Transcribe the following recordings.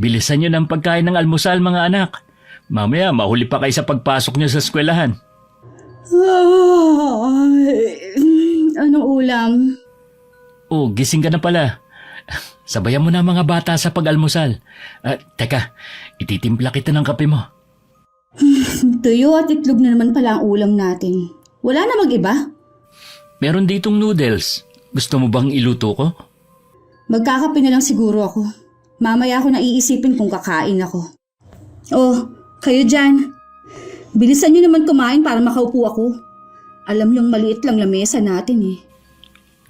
Bilisan nyo ng pagkain ng almusal mga anak. Mamaya mahuli pa kayo sa pagpasok nyo sa eskwelahan. Anong ulam? Oh, gising ka na pala. Sabayan mo na mga bata sa pag-almusal. Teka, ititimpla kita ng kape mo. Tuyo at itlog na naman pala ang ulam natin. Wala na mag-iba? Meron ditong noodles. Gusto mo bang iluto ko? Magkakape na lang siguro ako. Mamaya ako naiisipin kung kakain ako. Oh, kayo dyan. Bilisan nyo naman kumain para makaupo ako. Alam nyong maliit lang lamesa natin eh.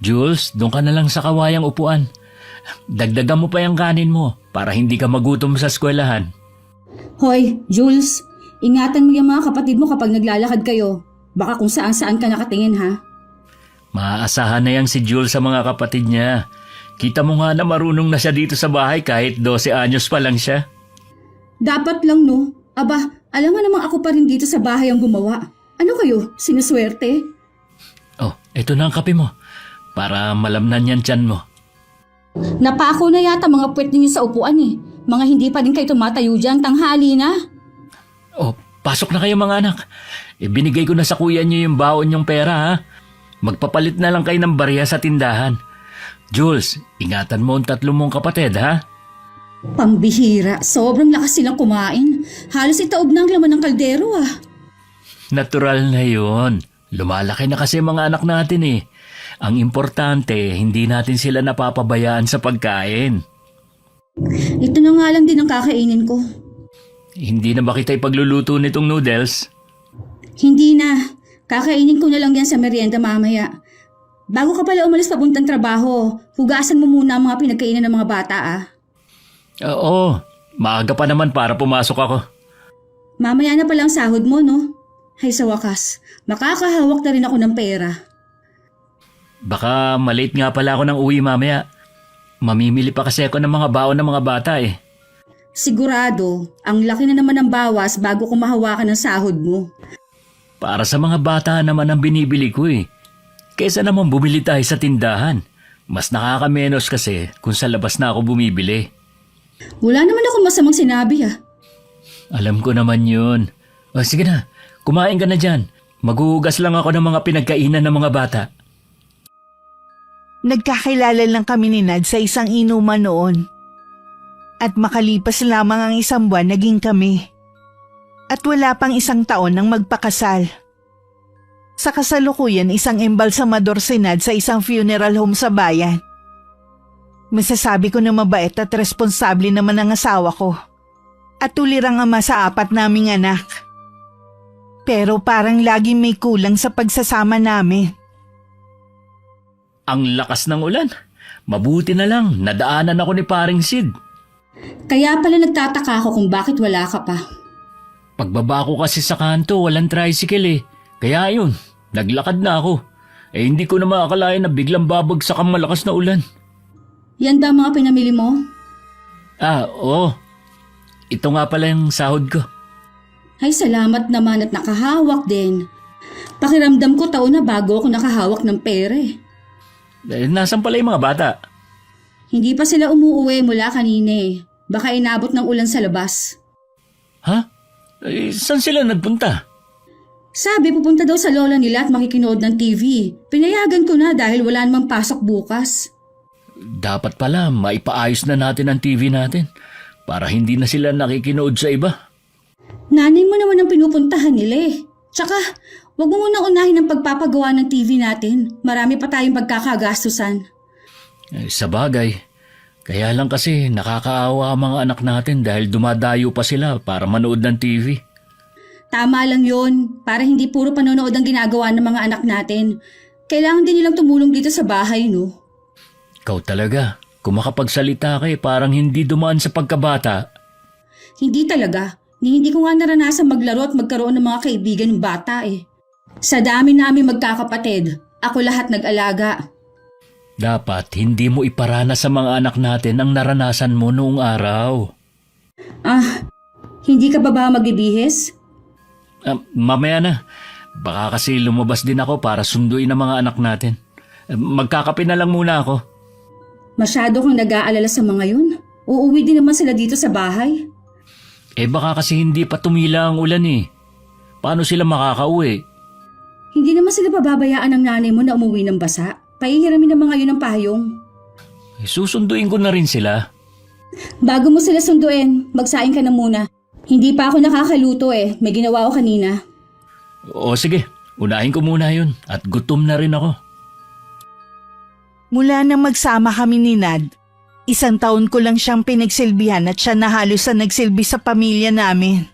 Jules, doon ka na lang sa kawayang upuan. Dagdagan mo pa yung kanin mo para hindi ka magutom sa eskwelahan. Hoy, Jules, ingatan mo yung mga kapatid mo kapag naglalakad kayo. Baka kung saan-saan ka nakatingin ha. Maaasahan na yang si Jules sa mga kapatid niya. Kita mo nga na marunong na siya dito sa bahay kahit 12 anyos pa lang siya. Dapat lang no. Aba, alam mo namang ako pa rin dito sa bahay ang gumawa. Ano kayo, sinuswerte? Oh, ito na ang kape mo. Para malamnan yan tiyan mo. Napako na yata mga puwet ninyo sa upuan eh. Mga hindi pa din kayo tumatayo dyan, tanghali na. Oh, pasok na kayo mga anak. Binigay ko na sa kuya niyo yung baon niyong pera ha. Magpapalit na lang kayo ng barya sa tindahan. Jules, ingatan mo ang 3 mong kapatid ha. Pambihira, sobrang lakas silang kumain. Halos itaob na ang laman ng kaldero ah. Natural na yun. Lumalaki na kasi mga anak natin eh. Ang importante, hindi natin sila napapabayaan sa pagkain. Ito na nga lang din ang kakainin ko. Hindi na ba kita ipagluluto nitong noodles? Hindi na. Kakainin ko na lang yan sa merienda mamaya. Bago ka pala umalis papuntang trabaho, hugasan mo muna ang mga pinagkainan ng mga bata ah. Oo, maaga pa naman para pumasok ako. Mamaya na palang sahod mo no? Ay sa wakas, makakahawak na rin ako ng pera. Baka malate nga pala ako ng uwi mamaya. Mamimili pa kasi ako ng mga baon ng mga bata eh. Sigurado, ang laki na naman ng bawas bago ko mahawakan ng sahod mo. Para sa mga bata naman ang binibili ko eh. Kaysa naman bumili tayo sa tindahan. Mas nakakamenos kasi kung sa labas na ako bumibili. Wala naman ako masamang sinabi ah. Alam ko naman yun. O sige na, kumain ka na dyan. Maghuhugas lang ako ng mga pinagkainan ng mga bata. Nagkakilala lang kami ni Nad sa isang inuman noon. At makalipas lamang ang 1 buwan naging kami. At wala pang 1 taon nang magpakasal. Sa kasalukuyan, isang embalsamador si Nad sa isang funeral home sa bayan. Masasabi ko na mabait at responsable naman ang asawa ko. At tulirang ama sa 4 naming anak. Pero parang laging may kulang sa pagsasama namin. Ang lakas ng ulan. Mabuti na lang, nadaanan ako ni paring Sid. Kaya pala nagtataka ako kung bakit wala ka pa. Pagbaba ko kasi sa kanto, walang tricycle eh. Kaya yun, naglakad na ako. Hindi ko na maakalain na biglang babagsak ang malakas na ulan. Yan ba ang mga pinamili mo? Oo. Ito nga pala yung sahod ko. Ay salamat naman at nakahawak din. Pakiramdam ko taon na bago ako nakahawak ng pera eh. Nasaan pala yung mga bata? Hindi pa sila umuuwi mula kanina eh. Baka inabot ng ulan sa labas. Ha? Saan sila nagpunta? Sabi pupunta daw sa lola nila at makikinood ng TV. Pinayagan ko na dahil wala namang pasok bukas. Dapat pala maipaayos na natin ang TV natin para hindi na sila nakikinood sa iba. Nanay mo naman ang pinupuntahan nila eh. Tsaka, wag mo munang unahin ang pagpapagawa ng TV natin. Marami pa tayong pagkakagastusan. Sa bagay. Kaya lang kasi nakakaawa ang mga anak natin dahil dumadayo pa sila para manood ng TV. Tama lang yon para hindi puro panonood ang ginagawa ng mga anak natin. Kailangan din nilang tumulong dito sa bahay, no? Ikaw talaga. Kung makapagsalita ka parang hindi dumaan sa pagkabata. Hindi talaga. Hindi ko nga naranasan maglaro at magkaroon ng mga kaibigan ng bata eh. Sa dami namin magkakapatid, ako lahat nag-alaga. Dapat hindi mo iparana sa mga anak natin ang naranasan mo noong araw. Hindi ka ba magbibihis? Mamaya na. Baka kasi lumabas din ako para sunduin ang mga anak natin. Magkakape na lang muna ako. Masyado kang nag-aalala sa mga yun. Uuwi din naman sila dito sa bahay. Baka kasi hindi pa tumila ang ulan eh. Paano sila makakauwi? Hindi naman sila pababayaan ng nanay mo na umuwi ng basa. Pahihiramin naman ngayon ng payong. Susunduin ko na rin sila. Bago mo sila sunduin, magsaing ka na muna. Hindi pa ako nakakaluto eh. May ginawa ko kanina. O sige, unahin ko muna yun at gutom na rin ako. Mula nang magsama kami ni Nad, 1 taon ko lang siyang pinagsilbihan at siya na halos ang nagsilbi sa pamilya namin.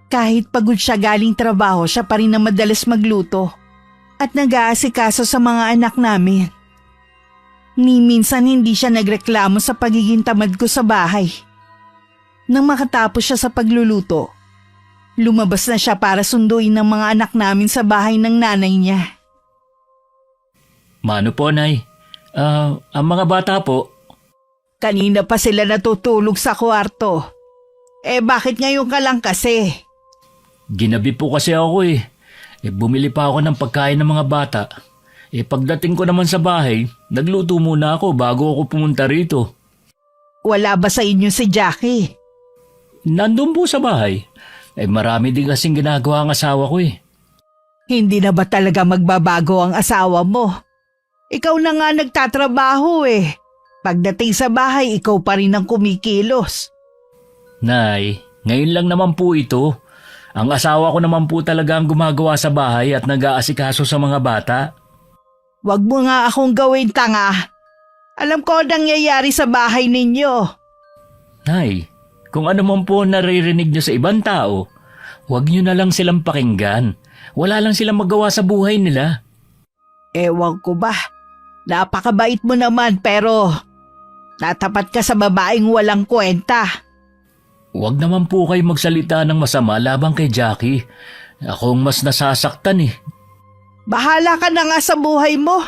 Kahit pagod siya galing trabaho, siya pa rin na madalas magluto at nag-aasikaso sa mga anak namin. Ni minsan hindi siya nagreklamo sa pagiging tamad ko sa bahay. Nang makatapos siya sa pagluluto, lumabas na siya para sunduin ng mga anak namin sa bahay ng nanay niya. Mano po, Nay? Ang mga bata po, Kanina pa sila natutulog sa kwarto. Bakit ngayon ka lang kasi? ginabi po kasi ako eh. Bumili pa ako ng pagkain ng mga bata. Pagdating ko naman sa bahay, nagluto muna ako bago ako pumunta rito. Wala ba sa inyo si Jackie? Nandun po sa bahay. Marami din kasing ginagawa ang asawa ko eh. Hindi na ba talaga magbabago ang asawa mo? Ikaw na nga nagtatrabaho eh. Pagdating sa bahay, ikaw pa rin ang kumikilos. Nay, ngayon lang naman po ito. Ang asawa ko naman po talaga ang gumagawa sa bahay at nag-aasikaso sa mga bata. Huwag mo nga akong gawin tanga. Alam ko ang nangyayari sa bahay ninyo. Nay, kung ano man po naririnig niyo sa ibang tao, huwag niyo na lang silang pakinggan. Wala lang silang magawa sa buhay nila. Ewan ko ba? Napakabait mo naman pero natapat ka sa babaeng walang kwenta. Huwag naman po kayo magsalita ng masama labang kay Jackie. Ako ang mas nasasaktan eh. Bahala ka na nga sa buhay mo.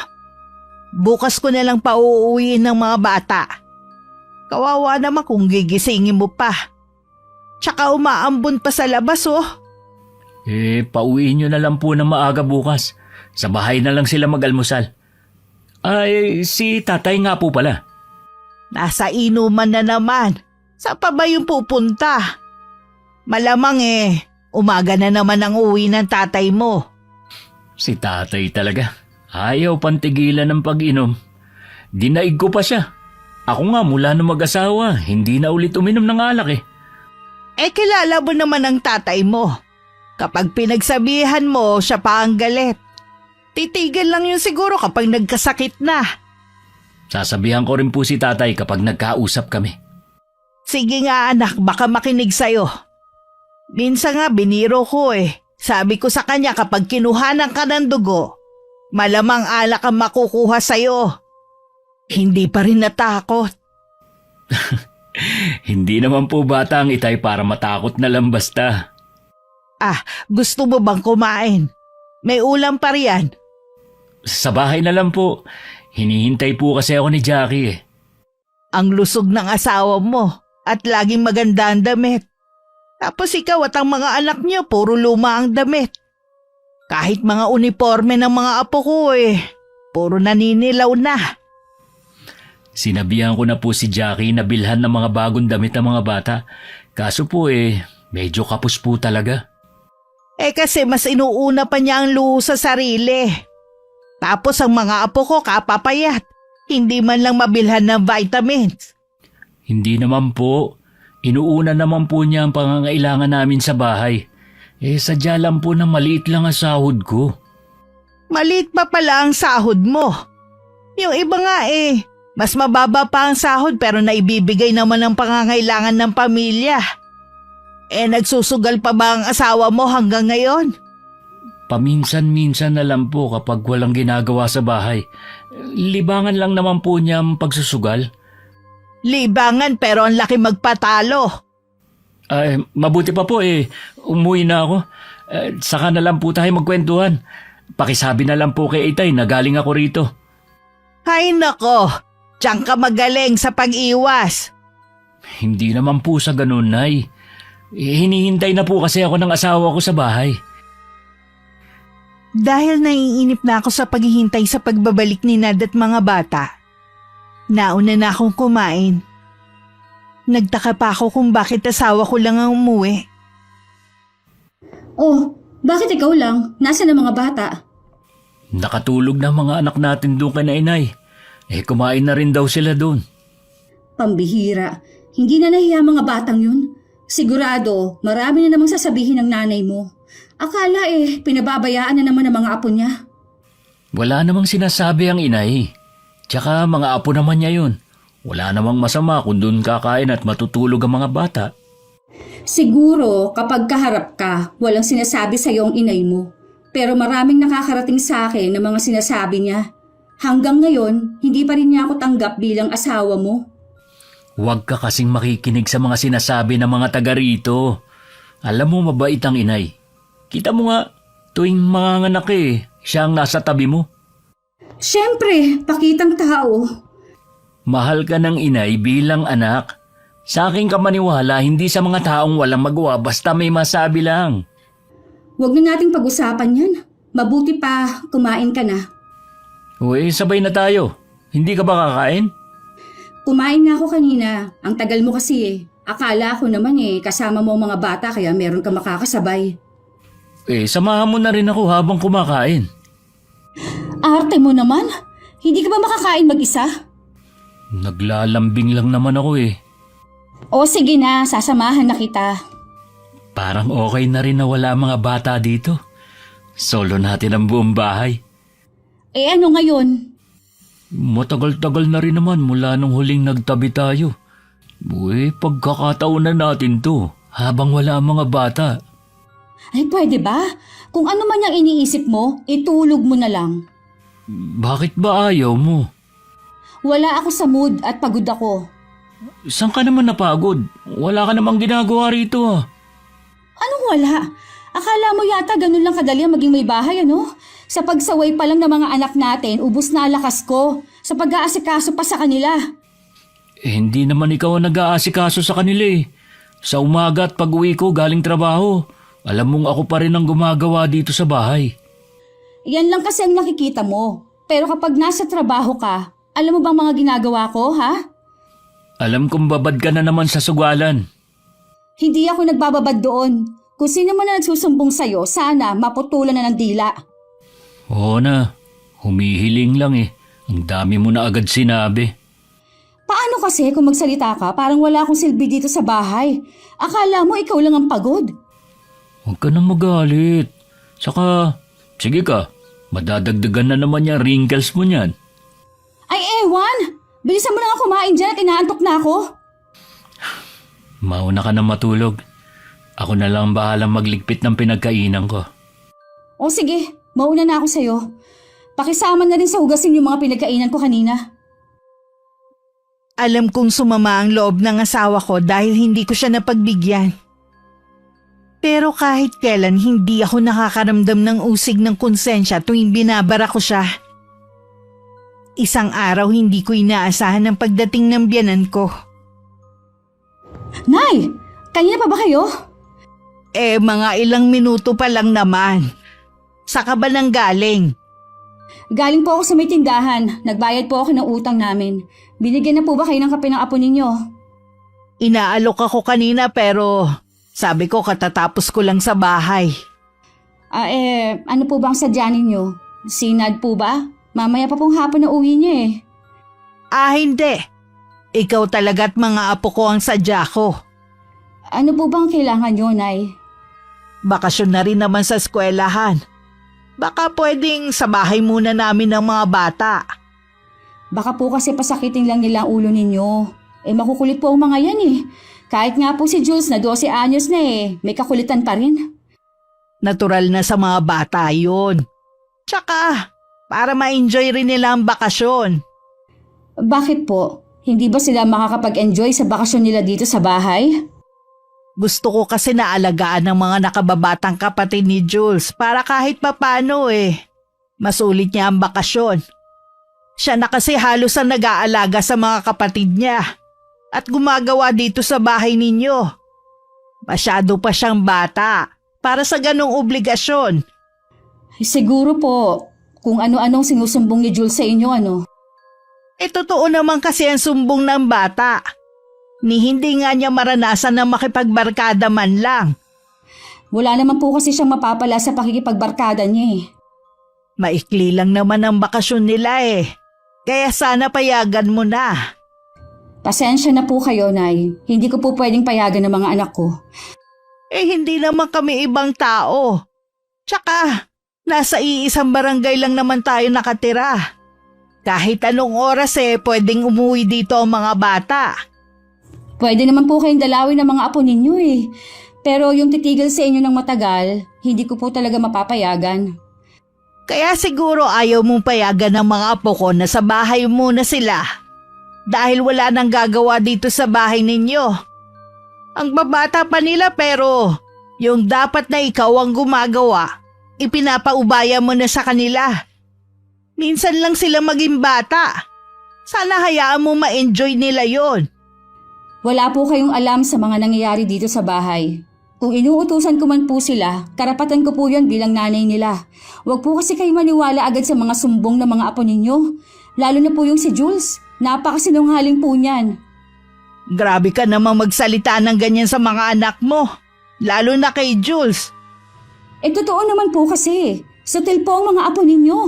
Bukas ko na lang pauuwiin ng mga bata. Kawawa naman kung gigisingin mo pa. Tsaka umaambon pa sa labas oh. Pauwiin nyo na lang po na maaga bukas. Sa bahay na lang sila mag-almusal. Ay, si tatay nga po pala. Nasa inuman na naman. Saan pa ba yung pupunta? Malamang umaga na naman ang uwi ng tatay mo. Si tatay talaga. Ayaw pantigilan ng pag-inom. Dinaig ko pa siya. Ako nga mula nung mag-asawa, hindi na ulit uminom ng alak eh. Kilala mo naman ang tatay mo. Kapag pinagsabihan mo, siya pa ang galit. Titigil lang yun siguro kapag nagkasakit na. Sasabihan ko rin po si tatay kapag nagkausap kami. Sige nga anak, baka makinig sa'yo. Minsan nga biniro ko Sabi ko sa kanya kapag kinuhanan ka ng dugo, malamang alak ang makukuha sa'yo. Hindi pa rin natakot. Hindi naman po bata ang itay para matakot na lang basta. Gusto mo bang kumain? May ulam pa riyan. Sa bahay na lang po. Hinihintay po kasi ako ni Jackie eh. Ang lusog ng asawa mo at laging maganda ang damit. Tapos ikaw at ang mga anak niyo puro luma ang damit. Kahit mga uniforme ng mga apo ko puro naninilaw na. Sinabihan ko na po si Jackie na bilhan ng mga bagong damit ng mga bata. Kaso po medyo kapos po talaga. Kasi mas inuuna pa niya ang luho sa sarili. Tapos ang mga apo ko kapapayat. Hindi man lang mabilhan ng vitamins. Hindi naman po. Inuuna naman po niya ang pangangailangan namin sa bahay. Sadya lang po na maliit lang ang sahod ko. Maliit pa pala ang sahod mo. Yung iba nga mas mababa pa ang sahod pero naibibigay naman ang pangangailangan ng pamilya. Nagsusugal pa ba ang asawa mo hanggang ngayon? Paminsan-minsan na lang po kapag walang ginagawa sa bahay. Libangan lang naman po niya ang pagsusugal. Libangan pero ang laki magpatalo. Mabuti pa po umuwi na ako. Saka na lang po tayo magkwentuhan. Pakisabi na lang po kay Itay na galing ako rito. Hay nako, tiyan ka magaling sa pag-iwas. Hindi naman po sa ganun, Nay. Hinihintay na po kasi ako ng asawa ko sa bahay. Dahil naiinip na ako sa paghihintay sa pagbabalik ni Nad at mga bata, nauna na akong kumain. Nagtaka pa ako kung bakit asawa ko lang ang umuwi. Oh, bakit ikaw lang? Nasaan ang mga bata? Nakatulog na ang mga anak natin doon kay na inay. Kumain na rin daw sila doon. Pambihira. Hindi na nahiya mga batang yun. Sigurado, marami na namang sasabihin ng nanay mo. Akala pinababayaan na naman ang mga apo niya. Wala namang sinasabi ang inay. Tsaka mga apo naman niya yun. Wala namang masama kung doon kakain at matutulog ang mga bata. Siguro kapag kaharap ka, walang sinasabi sa iyo ang inay mo. Pero maraming nakakarating sa akin ng mga sinasabi niya. Hanggang ngayon, hindi pa rin niya ako tanggap bilang asawa mo. Huwag ka kasing makikinig sa mga sinasabi ng mga taga rito. Alam mo mabait ang inay. Kita mo nga, tuwing manganganak siya ang nasa tabi mo. Siyempre, pakitang tao. Mahal ka ng inay bilang anak. Sa akin ka maniwala, hindi sa mga taong walang magawa basta may masabi lang. Huwag na nating pag-usapan yan. Mabuti pa, kumain ka na. Uy, sabay na tayo. Hindi ka ba kakain? Kumain na ako kanina. Ang tagal mo kasi Akala ko naman kasama mo ang mga bata kaya meron ka makakasabay. Samahan mo na rin ako habang kumakain. Arte mo naman? Hindi ka ba makakain mag-isa? Naglalambing lang naman ako . O sige na, sasamahan na kita. Parang okay na rin na wala mga bata dito. Solo natin ang buong bahay. Ano ngayon? Matagal-tagal na rin naman mula nung huling nagtabi tayo. Pagkakataon na natin to habang wala ang mga bata. Pwede ba? Kung ano man yung iniisip mo, itulog mo na lang. Bakit ba ayaw mo? Wala ako sa mood at pagod ako. Saan ka naman napagod? Wala ka namang ginagawa rito . Anong wala? Akala mo yata ganun lang kadali ang maging may bahay, ano? Sa pagsaway pa lang ng mga anak natin, ubos na lakas ko. Sa pag-aasikaso pa sa kanila. Hindi naman ikaw ang nag-aasikaso sa kanila . Sa umaga at pag-uwi ko galing trabaho, alam mong ako pa rin ang gumagawa dito sa bahay. Yan lang kasi ang nakikita mo. Pero kapag nasa trabaho ka, alam mo bang mga ginagawa ko, ha? Alam kong babad ka na naman sa sugalan. Hindi ako nagbababad doon. Kung sino man na nagsusumbong sa'yo, sana maputulan na ng dila. Oo na, humihiling lang . Ang dami mo na agad sinabi. Paano kasi kung magsalita ka parang wala akong silbi dito sa bahay? Akala mo ikaw lang ang pagod? Huwag ka nang magalit. Saka, sige ka, madadagdagan na naman yung wrinkles mo niyan. Ay ewan! Bilisan mo na nga kumain dyan at inaantok na ako. Mauna ka na matulog. Ako na lang bahalang magligpit ng pinagkainan ko. O sige, mauna na ako sa'yo. Pakisama na rin sa hugasin yung mga pinagkainan ko kanina. Alam kong sumama ang loob ng asawa ko dahil hindi ko siya napagbigyan. Pero kahit kailan hindi ako nakakaramdam ng usig ng konsensya tuwing binabara ko siya. Isang araw hindi ko inaasahan ang pagdating ng biyanan ko. Nay! Kanina pa ba kayo? Mga ilang minuto pa lang naman. Saka ba nang galing? Galing po ako sa may tindahan. Nagbayad po ako ng utang namin. Binigyan na po ba kayo ng kape ng apo ninyo? Inaalok ako kanina pero sabi ko katatapos ko lang sa bahay. Ano po bang sadya ninyo? Sinad po ba? Mamaya pa pong hapon na uwi niya . Hindi. Ikaw talaga't mga apo ko ang sadya ko. Ano po bang kailangan nyo, Nay? Bakasyon na rin naman sa eskwelahan. Baka pwedeng sa bahay muna namin ng mga bata. Baka po kasi pasakitin lang nila ang ulo ninyo. Makukulit po ang mga yan . Kahit nga po si Jules na 12 anyos na may kakulitan pa rin. Natural na sa mga bata yun. Tsaka, para ma-enjoy rin nila ang bakasyon. Bakit po? Hindi ba sila makakapag-enjoy sa bakasyon nila dito sa bahay? Gusto ko kasi naalagaan ng mga nakababatang kapatid ni Jules para kahit papano masulit niya ang bakasyon. Siya na kasi halos ang nag-aalaga sa mga kapatid niya at gumagawa dito sa bahay ninyo. Masyado pa siyang bata para sa ganong obligasyon. Siguro po, kung ano-anong sinusumbong ni Jules sa inyo, ano? Totoo naman kasi ang sumbong ng bata. Ni hindi nga niya maranasan na makipagbarkada man lang. Wala naman po kasi siyang mapapala sa pakikipagbarkada niya eh. Maikli lang naman ang bakasyon nila eh. Kaya sana payagan mo na. Pasensya na po kayo, Nay. Hindi ko po pwedeng payagan ng mga anak ko. Eh hindi naman kami ibang tao. Tsaka, nasa iisang barangay lang naman tayo nakatira. Kahit anong oras pwedeng umuwi dito ang mga bata. Pwede naman po kayong dalawin ng mga apo ninyo eh. Pero yung titigil sa inyo ng matagal, hindi ko po talaga mapapayagan. Kaya siguro ayaw mong payagan ng mga apo ko na sa bahay muna sila. Dahil wala nang gagawa dito sa bahay ninyo. Ang babata pa nila pero yung dapat na ikaw ang gumagawa, ipinapaubaya mo na sa kanila. Minsan lang sila maging bata. Sana hayaan mo ma-enjoy nila yon. Wala po kayong alam sa mga nangyayari dito sa bahay. Kung inuutusan ko man po sila, karapatan ko po yun bilang nanay nila. Huwag po kasi kayo maniwala agad sa mga sumbong ng mga apo ninyo. Lalo na po yung si Jules. Napakasinungaling po niyan. Grabe ka namang magsalita ng ganyan sa mga anak mo. Lalo na kay Jules. Totoo naman po kasi. Sutil po ang mga apo ninyo.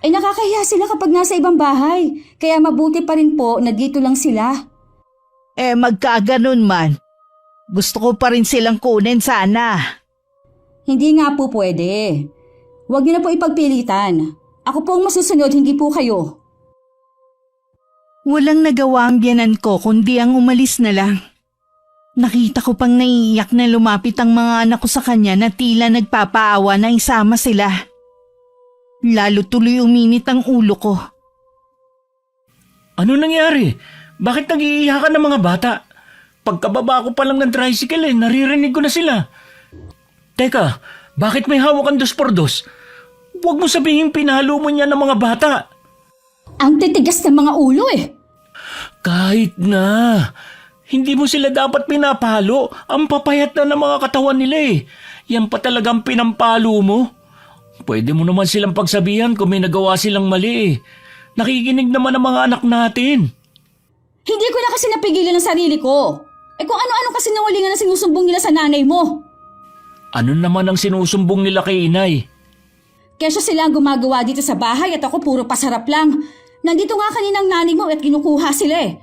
Nakakahiya sila kapag nasa ibang bahay. Kaya mabuti pa rin po na dito lang sila. Magkaganon man. Gusto ko pa rin silang kunin sana. Hindi nga po pwede. Huwag niyo na po ipagpilitan. Ako po ang masusunod, hindi po kayo. Walang nagawa ang biyanan ko kundi ang umalis na lang. Nakita ko pang naiiyak na lumapit ang mga anak ko sa kanya na tila nagpapaawa na isama sila. Lalo tuloy uminit ang ulo ko. Ano nangyari? Bakit nag-iiyakan ng mga bata? Pagkababa ko pa lang ng tricycle naririnig ko na sila. Teka, bakit may hawak ang 2x2? Huwag mo sabihin pinalo mo niya ng mga bata. Ang titigas ng mga ulo eh. Kahit na. Hindi mo sila dapat pinapalo. Ang papayat na ng mga katawan nila Yan pa talagang pinampalo mo. Pwede mo naman silang pagsabihan kung may nagawa silang mali Nakikinig naman ang mga anak natin. Hindi ko na kasi napigilan ang sarili ko. Kung ano-ano kasi nawalingan na sinusumbong nila sa nanay mo. Ano naman ang sinusumbong nila kay inay? Kesyo sila ang gumagawa dito sa bahay at ako puro pasarap lang. Nandito nga kaninang nanay mo at kinukuha sila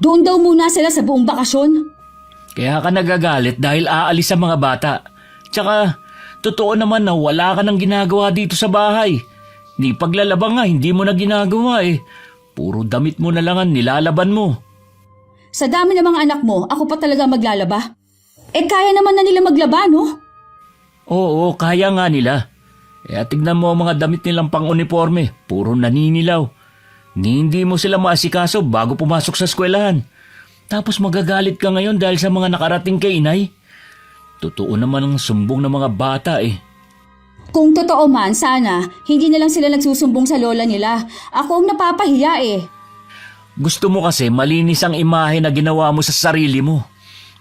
Doon daw muna sila sa buong bakasyon. Kaya ka nagagalit dahil aalis ang mga bata. Tsaka, totoo naman na wala ka nang ginagawa dito sa bahay. Ni paglalaba nga, hindi mo na ginagawa Puro damit mo na lang ang nilalaban mo. Sa dami ng mga anak mo, ako pa talaga maglalaba. Kaya naman na nila maglaba, no? Oo, kaya nga nila. Tignan mo ang mga damit nilang pang-uniforme. Puro naninilaw. Hindi mo sila maasikaso bago pumasok sa eskwelahan. Tapos magagalit ka ngayon dahil sa mga nakarating kay inay. Totoo naman ang sumbong ng mga bata Kung totoo man, sana, hindi na lang sila nagsusumbong sa lola nila. Ako ang napapahiya Gusto mo kasi malinis ang imahe na ginawa mo sa sarili mo.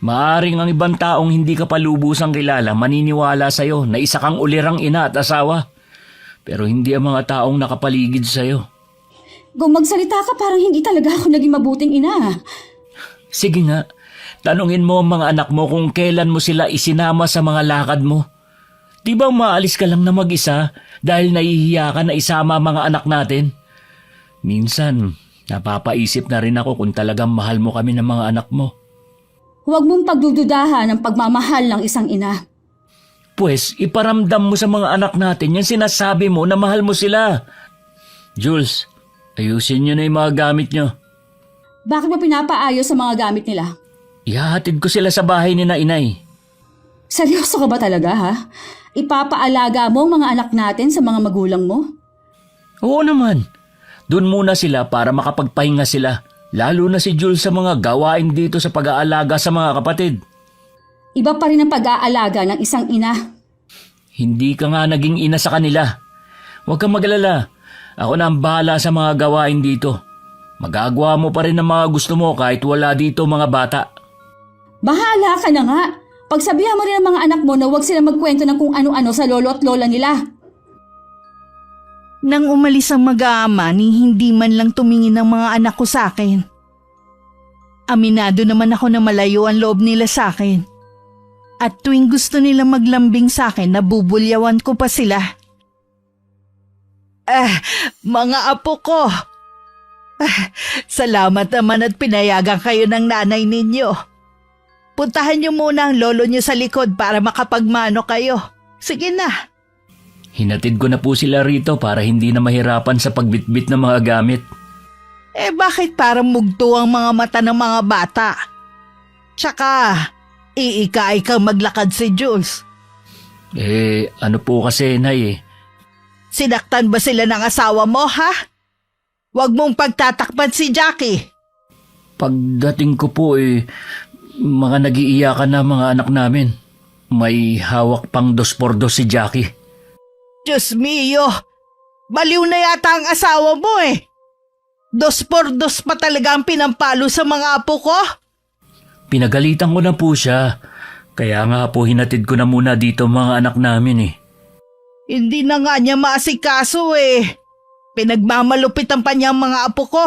Maaring ang ibang taong hindi ka pa lubusang kilala maniniwala sa'yo na isa kang ulirang ina at asawa. Pero hindi ang mga taong nakapaligid sa'yo. Kung magsalita ka parang hindi talaga ako naging mabuting ina. Sige nga, tanungin mo ang mga anak mo kung kailan mo sila isinama sa mga lakad mo. Di ba maalis ka lang na mag-isa dahil nahihiya ka na isama ang mga anak natin? Minsan, napapaisip na rin ako kung talagang mahal mo kami ng mga anak mo. Huwag mong pagdududahan ang pagmamahal ng isang ina. Pues, iparamdam mo sa mga anak natin yung sinasabi mo na mahal mo sila. Jules, ayusin nyo na yung mga gamit nyo. Bakit mo pinapaayos sa mga gamit nila? Ihahatid ko sila sa bahay ni na inay. Seryoso ka ba talaga, ha? Ipapaalaga mo ang mga anak natin sa mga magulang mo? Oo naman. Doon muna sila para makapagpahinga sila. Lalo na si Jules sa mga gawain dito sa pag-aalaga sa mga kapatid. Iba pa rin ang pag-aalaga ng isang ina. Hindi ka nga naging ina sa kanila. Huwag kang magalala. Ako na ang bahala sa mga gawain dito. Magagawa mo pa rin ang mga gusto mo kahit wala dito mga bata. Bahala ka na nga. Pagsabihan mo rin ang mga anak mo na huwag sila magkwento ng kung ano-ano sa lolo at lola nila. Nang umalis ang mag-aama ni hindi man lang tumingin ang mga anak ko sa akin. Aminado naman ako na malayo ang loob nila sa akin. At tuwing gusto nila maglambing sa akin, nabubulyawan ko pa sila. Mga apo ko! Salamat naman at pinayagan kayo ng nanay ninyo. Puntahan niyo muna ang lolo niyo sa likod para makapagmano kayo. Sige na. Hinatid ko na po sila rito para hindi na mahirapan sa pagbitbit ng mga gamit. Bakit parang mugto ang mga mata ng mga bata? Tsaka, iikay kang maglakad si Jules. Ano po kasi, Nay Sinaktan ba sila ng asawa mo, ha? Huwag mong pagtatakpan si Jackie. Pagdating ko po mga nag-iiyakan na mga anak namin. May hawak pang 2x2 si Jackie. Diyos mio, baliw na yata ang asawa mo 2x2 pa talaga ang pinampalo sa mga apo ko? Pinagalitan ko na po siya. Kaya nga po hinatid ko na muna dito mga anak namin Hindi na nga niya maasikaso Pinagmamalupitan pa niya ang mga apo ko.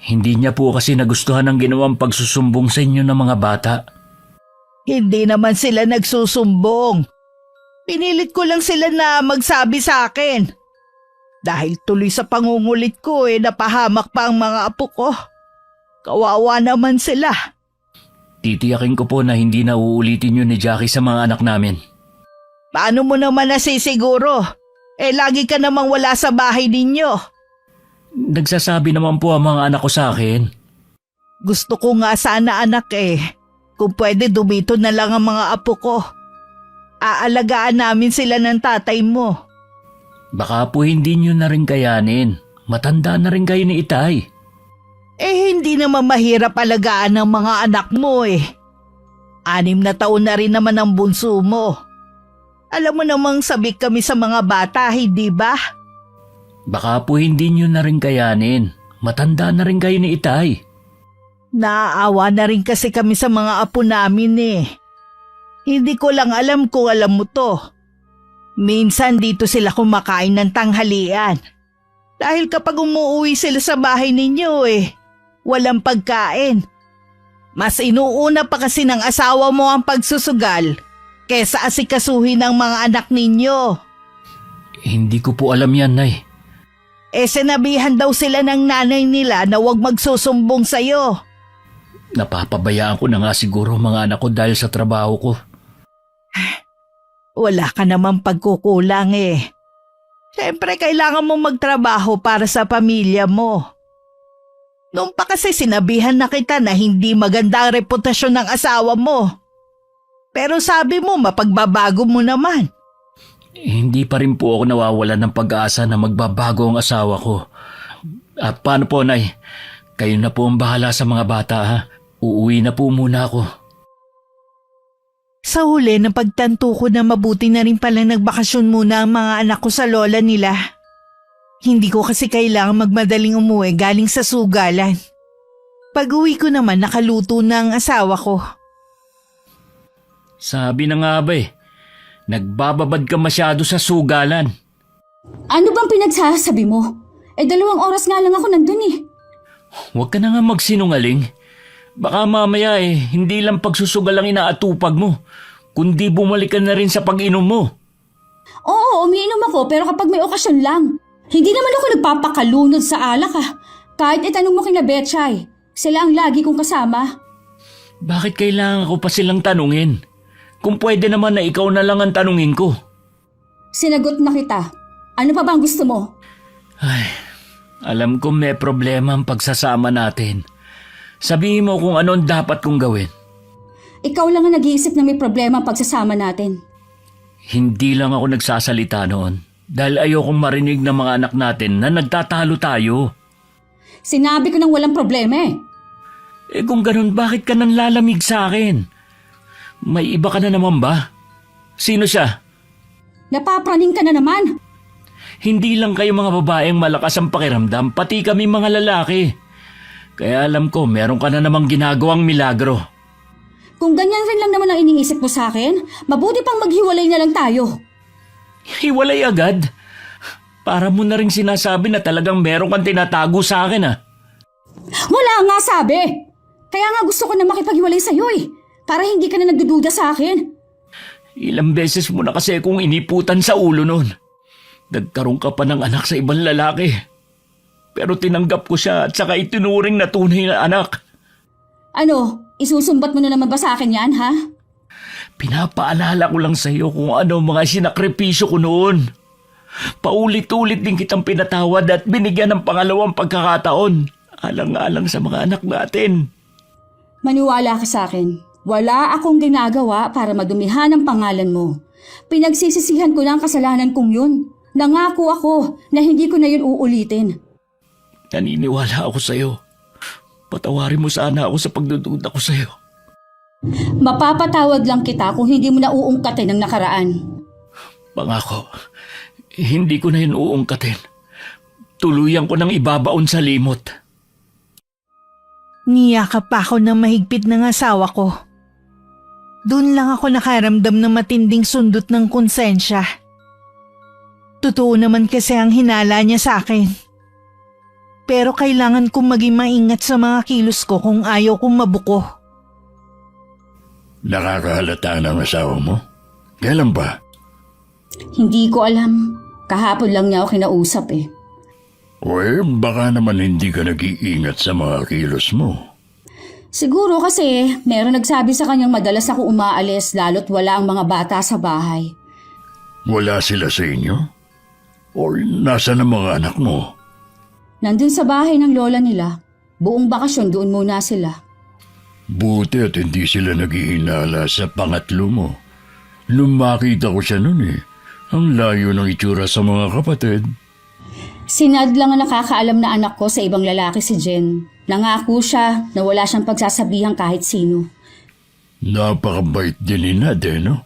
Hindi niya po kasi nagustuhan ang ginawang pagsusumbong sa inyo ng mga bata. Hindi naman sila nagsusumbong. Pinilit ko lang sila na magsabi sa akin. Dahil tuloy sa pangungulit ko napahamak pa ang mga apo ko. Kawawa naman sila. Titiyakin ko po na hindi na uulitin yun ni Jackie sa mga anak namin. Paano mo naman nasisiguro? Lagi ka namang wala sa bahay ninyo. Nagsasabi naman po ang mga anak ko sa akin. Gusto ko nga sana anak kung pwede dumito na lang ang mga apo ko. Aalagaan namin sila ng tatay mo. Baka po hindi nyo na rin kayanin. Matanda na rin kayo ni Itay. Hindi naman mahirap alagaan ng mga anak mo 6 na taon na rin naman ang bunso mo. Alam mo namang sabik kami sa mga bata, hindi ba? Baka po hindi nyo na rin kayanin. Matanda na rin kayo ni Itay. Naaawa na rin kasi kami sa mga apo namin Hindi ko lang alam kung alam mo to. Minsan dito sila kumakain ng tanghalian. Dahil kapag umuwi sila sa bahay ninyo walang pagkain. Mas inuuna pa kasi ng asawa mo ang pagsusugal kesa asikasuhin ng mga anak ninyo. Hindi ko po alam yan, Nay. Sinabihan daw sila ng nanay nila na huwag magsusumbong sa'yo. Napapabayaan ko na nga siguro mga anak ko dahil sa trabaho ko. Wala ka namang pagkukulang Siyempre kailangan mo magtrabaho para sa pamilya mo. Noon pa kasi sinabihan na kita na hindi maganda ang reputasyon ng asawa mo. Pero sabi mo mapagbabago mo naman. Hindi pa rin po ako nawawalan ng pag-asa na magbabago ang asawa ko. At paano po, Nay? Kayo na po ang bahala sa mga bata, ha? Uuwi na po muna ako. Sa huli, napagtanto ko na mabuti na rin pala nagbakasyon muna ang mga anak ko sa lola nila. Hindi ko kasi kailangan magmadaling umuwi galing sa sugalan. Pag-uwi ko naman nakaluto na ang asawa ko. Sabi na nga ba nagbababad ka masyado sa sugalan. Ano bang pinagsasabi mo? 2 oras nga lang ako nandun Huwag ka na nga magsinungaling. Baka mamaya hindi lang pagsusugal ang inaatupag mo, kundi bumalik ka na rin sa pag-inom mo. Oo, umiinom ako pero kapag may okasyon lang. Hindi naman ako nagpapakalunod sa alak Kahit itanong mo kina Betchay, sila ang lagi kong kasama. Bakit kailangan ko pa silang tanungin? Kung pwede naman na ikaw na lang ang tanungin ko. Sinagot na kita. Ano pa ba ang gusto mo? Alam ko may problema ang pagsasama natin. Sabihin mo kung ano ang dapat kong gawin. Ikaw lang ang nag-iisip na may problema ang pagsasama natin. Hindi lang ako nagsasalita noon. Dahil ayokong marinig ng mga anak natin na nagtatalo tayo. Sinabi ko nang walang problema Kung ganun, bakit ka nang lalamig sa akin? May iba ka na naman ba? Sino siya? Napapraning ka na naman. Hindi lang kayo mga babaeng malakas ang pakiramdam, pati kami mga lalaki. Kaya alam ko, meron ka na namang ginagawang milagro. Kung ganyan rin lang naman ang iniisip mo sa akin, mabuti pang maghiwalay na lang tayo. Hiwalay agad? Para mo na rin sinasabi na talagang meron kang tinatago sa akin Wala nga sabi! Kaya nga gusto ko na makipaghiwalay sa'yo eh. Para hindi ka na nagdududa sa akin. Ilang beses mo na kasi akong iniputan sa ulo noon. Nagkaroon ka pa ng anak sa ibang lalaki. Pero tinanggap ko siya at saka itinuring na tunay na anak. Ano, isusumbat mo na naman ba sa akin yan, ha? Pinapaalala ko lang sa iyo kung ano mga sinakripisyo ko noon. Paulit-ulit din kitang pinatawad at binigyan ng pangalawang pagkakataon. Alang-alang sa mga anak natin. Maniwala ka sa akin. Wala akong ginagawa para madumihan ang pangalan mo. Pinagsisisihan ko lang kasalanan kong yun. Nangako ako na hindi ko na yun uulitin. Naniniwala ako sa iyo. Patawarin mo sana ako sa pagdududa ko sa iyo. Mapapatawad lang kita kung hindi mo na uungkatin ang nakaraan. Pangako, hindi ko na yun uungkatin. Tuluyan ko nang ibabaon sa limot. Niyakap pa ako ng mahigpit ng asawa ko. Doon lang ako nakaramdam ng matinding sundot ng konsensya. Totoo naman kasi ang hinala niya sa akin. Pero kailangan kong maging maingat sa mga kilos ko kung ayaw kong mabuko. Nakakahalata ng asawa mo? Kailan ba? Hindi ko alam. Kahapon lang niya ako kinausap eh. Baka naman hindi ka nag-iingat sa mga kilos mo. Siguro kasi meron nagsabi sa kanyang madalas ako umaalis lalo't wala ang mga bata sa bahay. Wala sila sa inyo? O nasa ng mga anak mo? Nandun sa bahay ng lola nila. Buong bakasyon doon muna sila. Buti at hindi sila naghihinala sa pangatlo mo. Nung makita ko siya nun ang layo ng itsura sa mga kapatid. Sinad lang ang nakakaalam na anak ko sa ibang lalaki si Jen. Nangako siya na wala siyang pagsasabihan kahit sino. Napakabait din ni Nad no?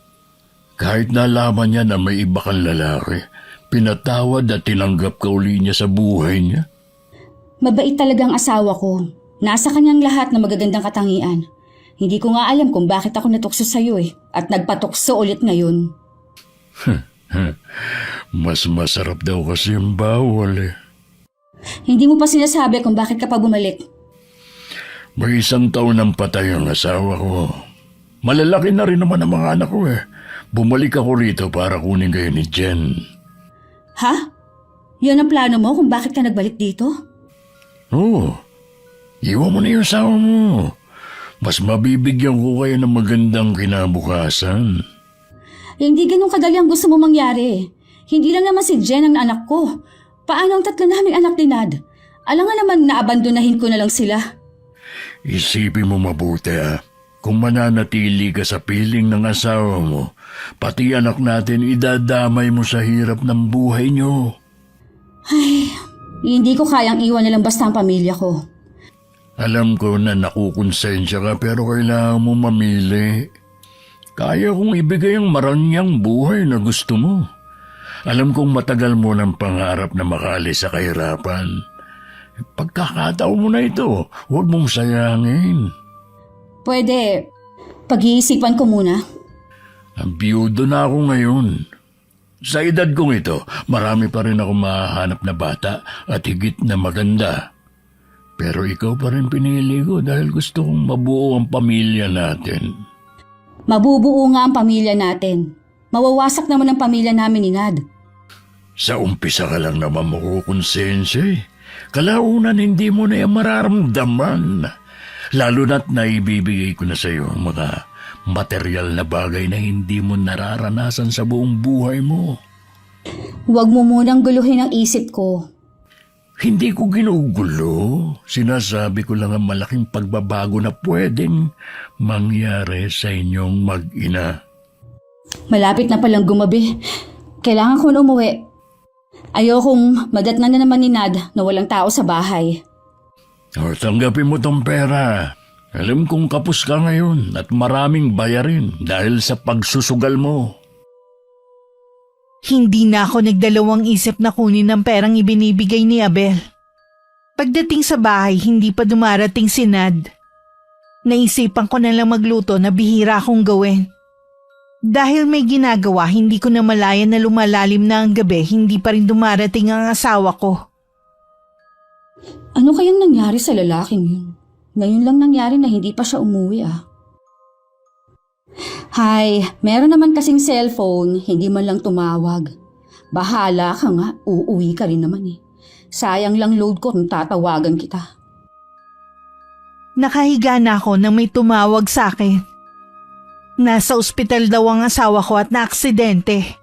Kahit nalaman niya na may iba kang lalaki, pinatawad at tinanggap ka uli niya sa buhay niya. Mabait talagang asawa ko. Nasa kanyang lahat na magagandang katangian. Hindi ko nga alam kung bakit ako natukso sa'yo at nagpatukso ulit ngayon. Mas masarap daw kasi yung bawal Hindi mo pa sinasabi kung bakit ka pa bumalik. May 1 taon nang patay ang asawa ko. Malalaki na rin naman ang mga anak ko Bumalik ako rito para kunin kayo ni Jen. Ha? Yan ang plano mo kung bakit ka nagbalik dito? Oo. Iwan mo na yung asawa mo. Mas mabibigyan ko kayo ng magandang kinabukasan. Hindi ganun kadali ang gusto mo mangyari. Hindi lang naman si Jen ang anak ko. Paano ang 3 naming anak ni Nad? Alam nga naman naabandonahin ko na lang sila. Isipin mo mabuti Kung mananatili ka sa piling ng asawa mo, pati anak natin idadamay mo sa hirap ng buhay niyo. Ay, hindi ko kayang iwan na lang basta ang pamilya ko. Alam ko na nakukonsensya ka pero kailangan mo mamili. Kaya kong ibigay ang maranyang buhay na gusto mo. Alam kong matagal mo ng pangarap na makaalis sa kahirapan. Pagkakataon mo na ito, huwag mong sayangin. Pwede, pag-iisipan ko muna. Ang biyudo na ako ngayon. Sa edad kong ito, marami pa rin ako mahahanap na bata at higit na maganda. Pero ikaw pa rin pinili ko dahil gusto kong mabuo ang pamilya natin. Mabubuo nga ang pamilya natin. Mawawasak naman ang pamilya namin ni Nad. Sa umpisa ka lang naman makukonsensya Kalaunan hindi mo na yung mararamdaman. Lalo na't naibibigay ko na sa iyo ang mga material na bagay na hindi mo nararanasan sa buong buhay mo. Huwag mo munang guluhin ang isip ko. Hindi ko ginugulo. Sinasabi ko lang ang malaking pagbabago na pwedeng mangyari sa inyong mag-ina. Malapit na palang gumabi. Kailangan ko na umuwi. Ayokong madatnan na naman ni Nad na walang tao sa bahay. O, tanggapin mo tong pera. Alam kong kapos ka ngayon at maraming bayarin dahil sa pagsusugal mo. Hindi na ako nagdalawang isip na kunin ang perang ibinibigay ni Abel. Pagdating sa bahay, hindi pa dumarating si Nad. Naisipan ko na lang magluto na bihira akong gawin. Dahil may ginagawa, hindi ko na malaya na lumalalim na ang gabi, hindi pa rin dumarating ang asawa ko. Ano kayang nangyari sa lalaking yun? Ngayon lang nangyari na hindi pa siya umuwi Hay, meron naman kasing cellphone, hindi man lang tumawag. Bahala ka nga, uuwi ka rin naman Sayang lang load ko kung tatawagan kita. Nakahiga na ako nang may tumawag sa akin. Nasa ospital daw ang asawa ko at naaksidente.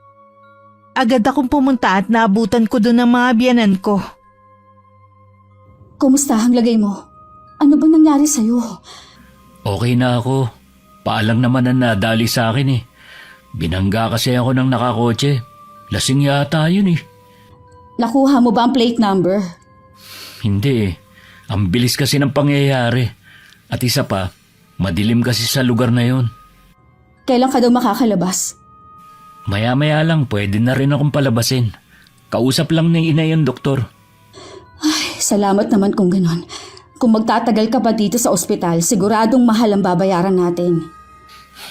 Agad akong pumunta at naabutan ko doon ang mga biyanan ko. Kumusta ang lagay mo? Ano ba nangyari sa'yo? Okay na ako. Paalang naman ang nadali sa akin Binangga kasi ako ng nakakotse. Lasing yata yun Nakuha mo ba ang plate number? Hindi Ang bilis kasi ng pangyayari. At isa pa, madilim kasi sa lugar na yon. Kailan ka daw makakalabas? Maya-maya lang pwede na rin akong palabasin. Kausap lang ni ina yung doktor. Salamat naman kung ganon. Kung magtatagal ka pa dito sa ospital, siguradong mahal ang babayaran natin.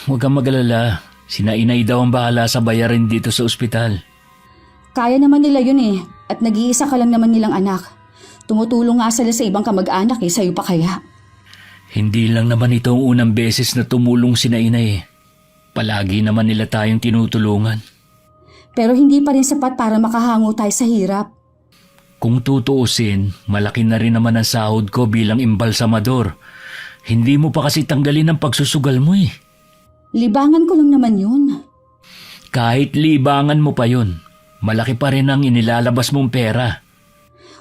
Huwag kang mag-alala. Sina inay daw ang bahala sa bayarin dito sa ospital. Kaya naman nila yun at nag-iisa ka lang naman nilang anak. Tumutulong nga sila sa ibang kamag-anak sa'yo pa kaya. Hindi lang naman ito ang unang beses na tumulong sina inay Palagi naman nila tayong tinutulungan. Pero hindi pa rin sapat para makahango tayo sa hirap. Kung tutuusin, malaki na rin naman ang sahod ko bilang imbalsamador. Hindi mo pa kasi tanggalin ang pagsusugal mo Libangan ko lang naman yun. Kahit libangan mo pa yun, malaki pa rin ang inilalabas mong pera.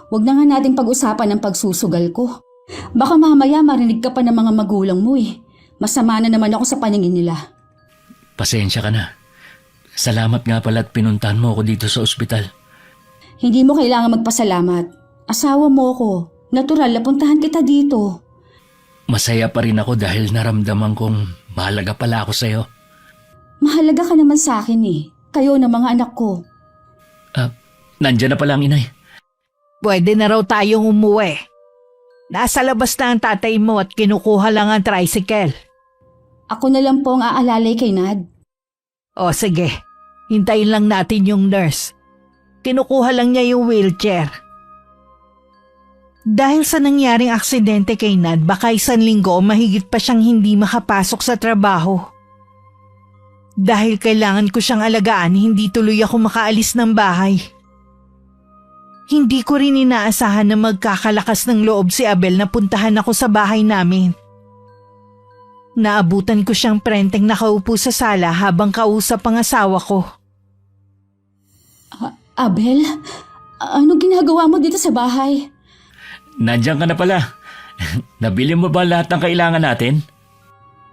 Huwag na nga nating pag-usapan ang pagsusugal ko. Baka mamaya marinig ka pa ng mga magulang mo Masama na naman ako sa paningin nila. Pasensya ka na. Salamat nga pala at pinuntahan mo ako dito sa ospital. Hindi mo kailangan magpasalamat. Asawa mo ko. Natural na puntahan kita dito. Masaya pa rin ako dahil naramdaman kong mahalaga pala ako sa'yo. Mahalaga ka naman sa akin Kayo na mga anak ko. Nandyan na pala ang inay. Pwede na raw tayong umuwi. Nasa labas na ang tatay mo at kinukuha lang ang tricycle. Ako na lang po ang aalalay kay Nad. O sige, hintayin lang natin yung nurse. Kinukuha lang niya yung wheelchair. Dahil sa nangyaring aksidente kay Nad, baka 1 linggo o mahigit pa siyang hindi makapasok sa trabaho. Dahil kailangan ko siyang alagaan, hindi tuloy ako makaalis ng bahay. Hindi ko rin inaasahan na magkakalakas ng loob si Abel na puntahan ako sa bahay namin. Naabutan ko siyang prenteng nakaupo sa sala habang kausap ang asawa ko. Abel, ano ginagawa mo dito sa bahay? Nandyan ka na pala. Nabili mo ba lahat ng kailangan natin?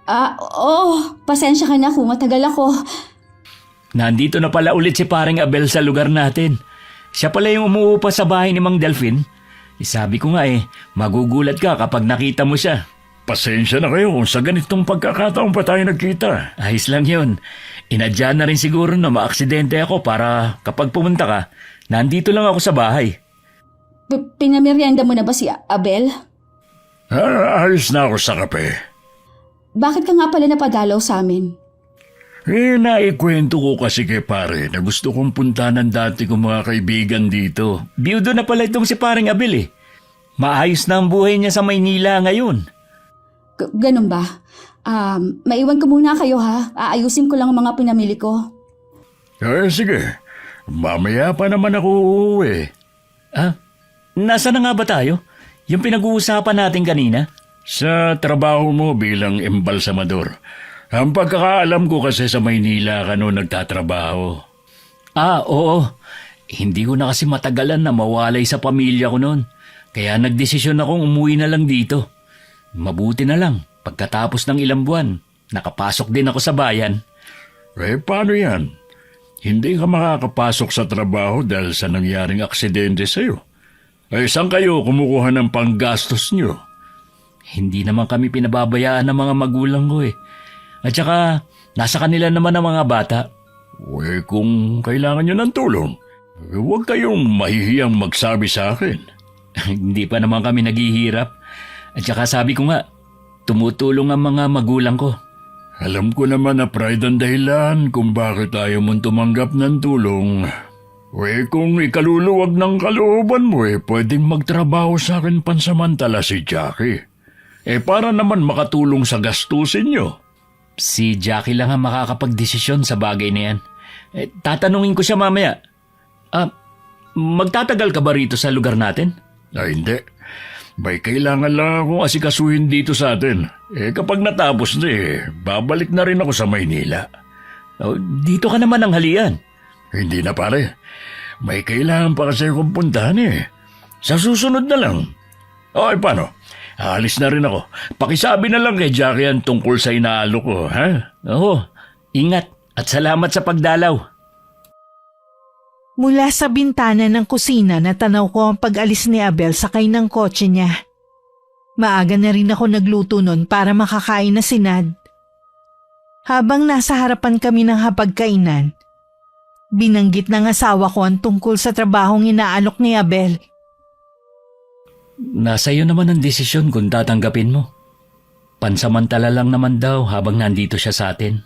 Oo. Pasensya ka na kung matagal ako. Nandito na pala ulit si paring Abel sa lugar natin. Siya pala yung umuupa sa bahay ni Mang Delfin. Sabi ko nga magugulat ka kapag nakita mo siya. Pasensya na kayo kung sa ganitong pagkakataon pa tayo nagkita. Ayos lang yun. Inadya na rin siguro na maaksidente ako para kapag pumunta ka, nandito lang ako sa bahay. Pinamerienda mo na ba si Abel? Ayos na ako sa kape. Bakit ka nga pala napadalaw sa amin? Naikwento ko kasi kay pare na gusto kong puntahan ng dati kong mga kaibigan dito. Biyudo na pala itong si paring Abel Maayos na ang buhay niya sa Maynila ngayon. Ganun ba? Maiwan ko muna kayo Aayusin ko lang ang mga pinamili ko. Sige. Mamaya pa naman ako uuwi. Nasa na nga ba tayo? Yung pinag-uusapan natin kanina? Sa trabaho mo bilang embalsamador. Ang pagkakaalam ko kasi sa Maynila ka noon nagtatrabaho. Oo. Hindi ko na kasi matagalan na mawalay sa pamilya ko noon. Kaya nagdesisyon akong umuwi na lang dito. Mabuti na lang, pagkatapos ng ilang buwan, nakapasok din ako sa bayan. Paano yan? Hindi ka makakapasok sa trabaho dahil sa nangyaring aksidente sa'yo. Saan kayo kumukuha ng panggastos nyo? Hindi naman kami pinababayaan ng mga magulang ko At saka, nasa kanila naman ang mga bata. Kung kailangan nyo ng tulong, huwag kayong mahihiyang magsabi sa akin. Hindi pa naman kami naghihirap. At saka sabi ko nga, tumutulong ang mga magulang ko. Alam ko naman na pride ang dahilan kung bakit ayaw mong tumanggap ng tulong. Kung ikaluluwag ng kalooban mo pwedeng magtrabaho sa akin pansamantala si Jackie. Para naman makatulong sa gastusin nyo. Si Jackie lang ang makakapagdesisyon sa bagay na yan. Tatanungin ko siya mamaya. Magtatagal ka ba rito sa lugar natin? Hindi. May kailangan lang akong asikasuhin dito sa atin. Kapag natapos na babalik na rin ako sa Maynila. Dito ka naman ang halian. Hindi na pare. May kailangan pa kasi akong puntahan Sa susunod na lang. Paano? Aalis na rin ako. Pakisabi na lang kay Jackie ang tungkol sa inaalok ko, ha? Oo, ingat at salamat sa pagdalaw. Mula sa bintana ng kusina natanaw ko ang pag-alis ni Abel sakay ng kotse niya. Maaga na rin ako nagluto nun para makakain na si Nad. Habang nasa harapan kami ng hapagkainan, binanggit ng asawa ko ang tungkol sa trabahong inaalok ni Abel. Nasa iyo naman ang desisyon kung tatanggapin mo. Pansamantala lang naman daw habang nandito siya sa atin.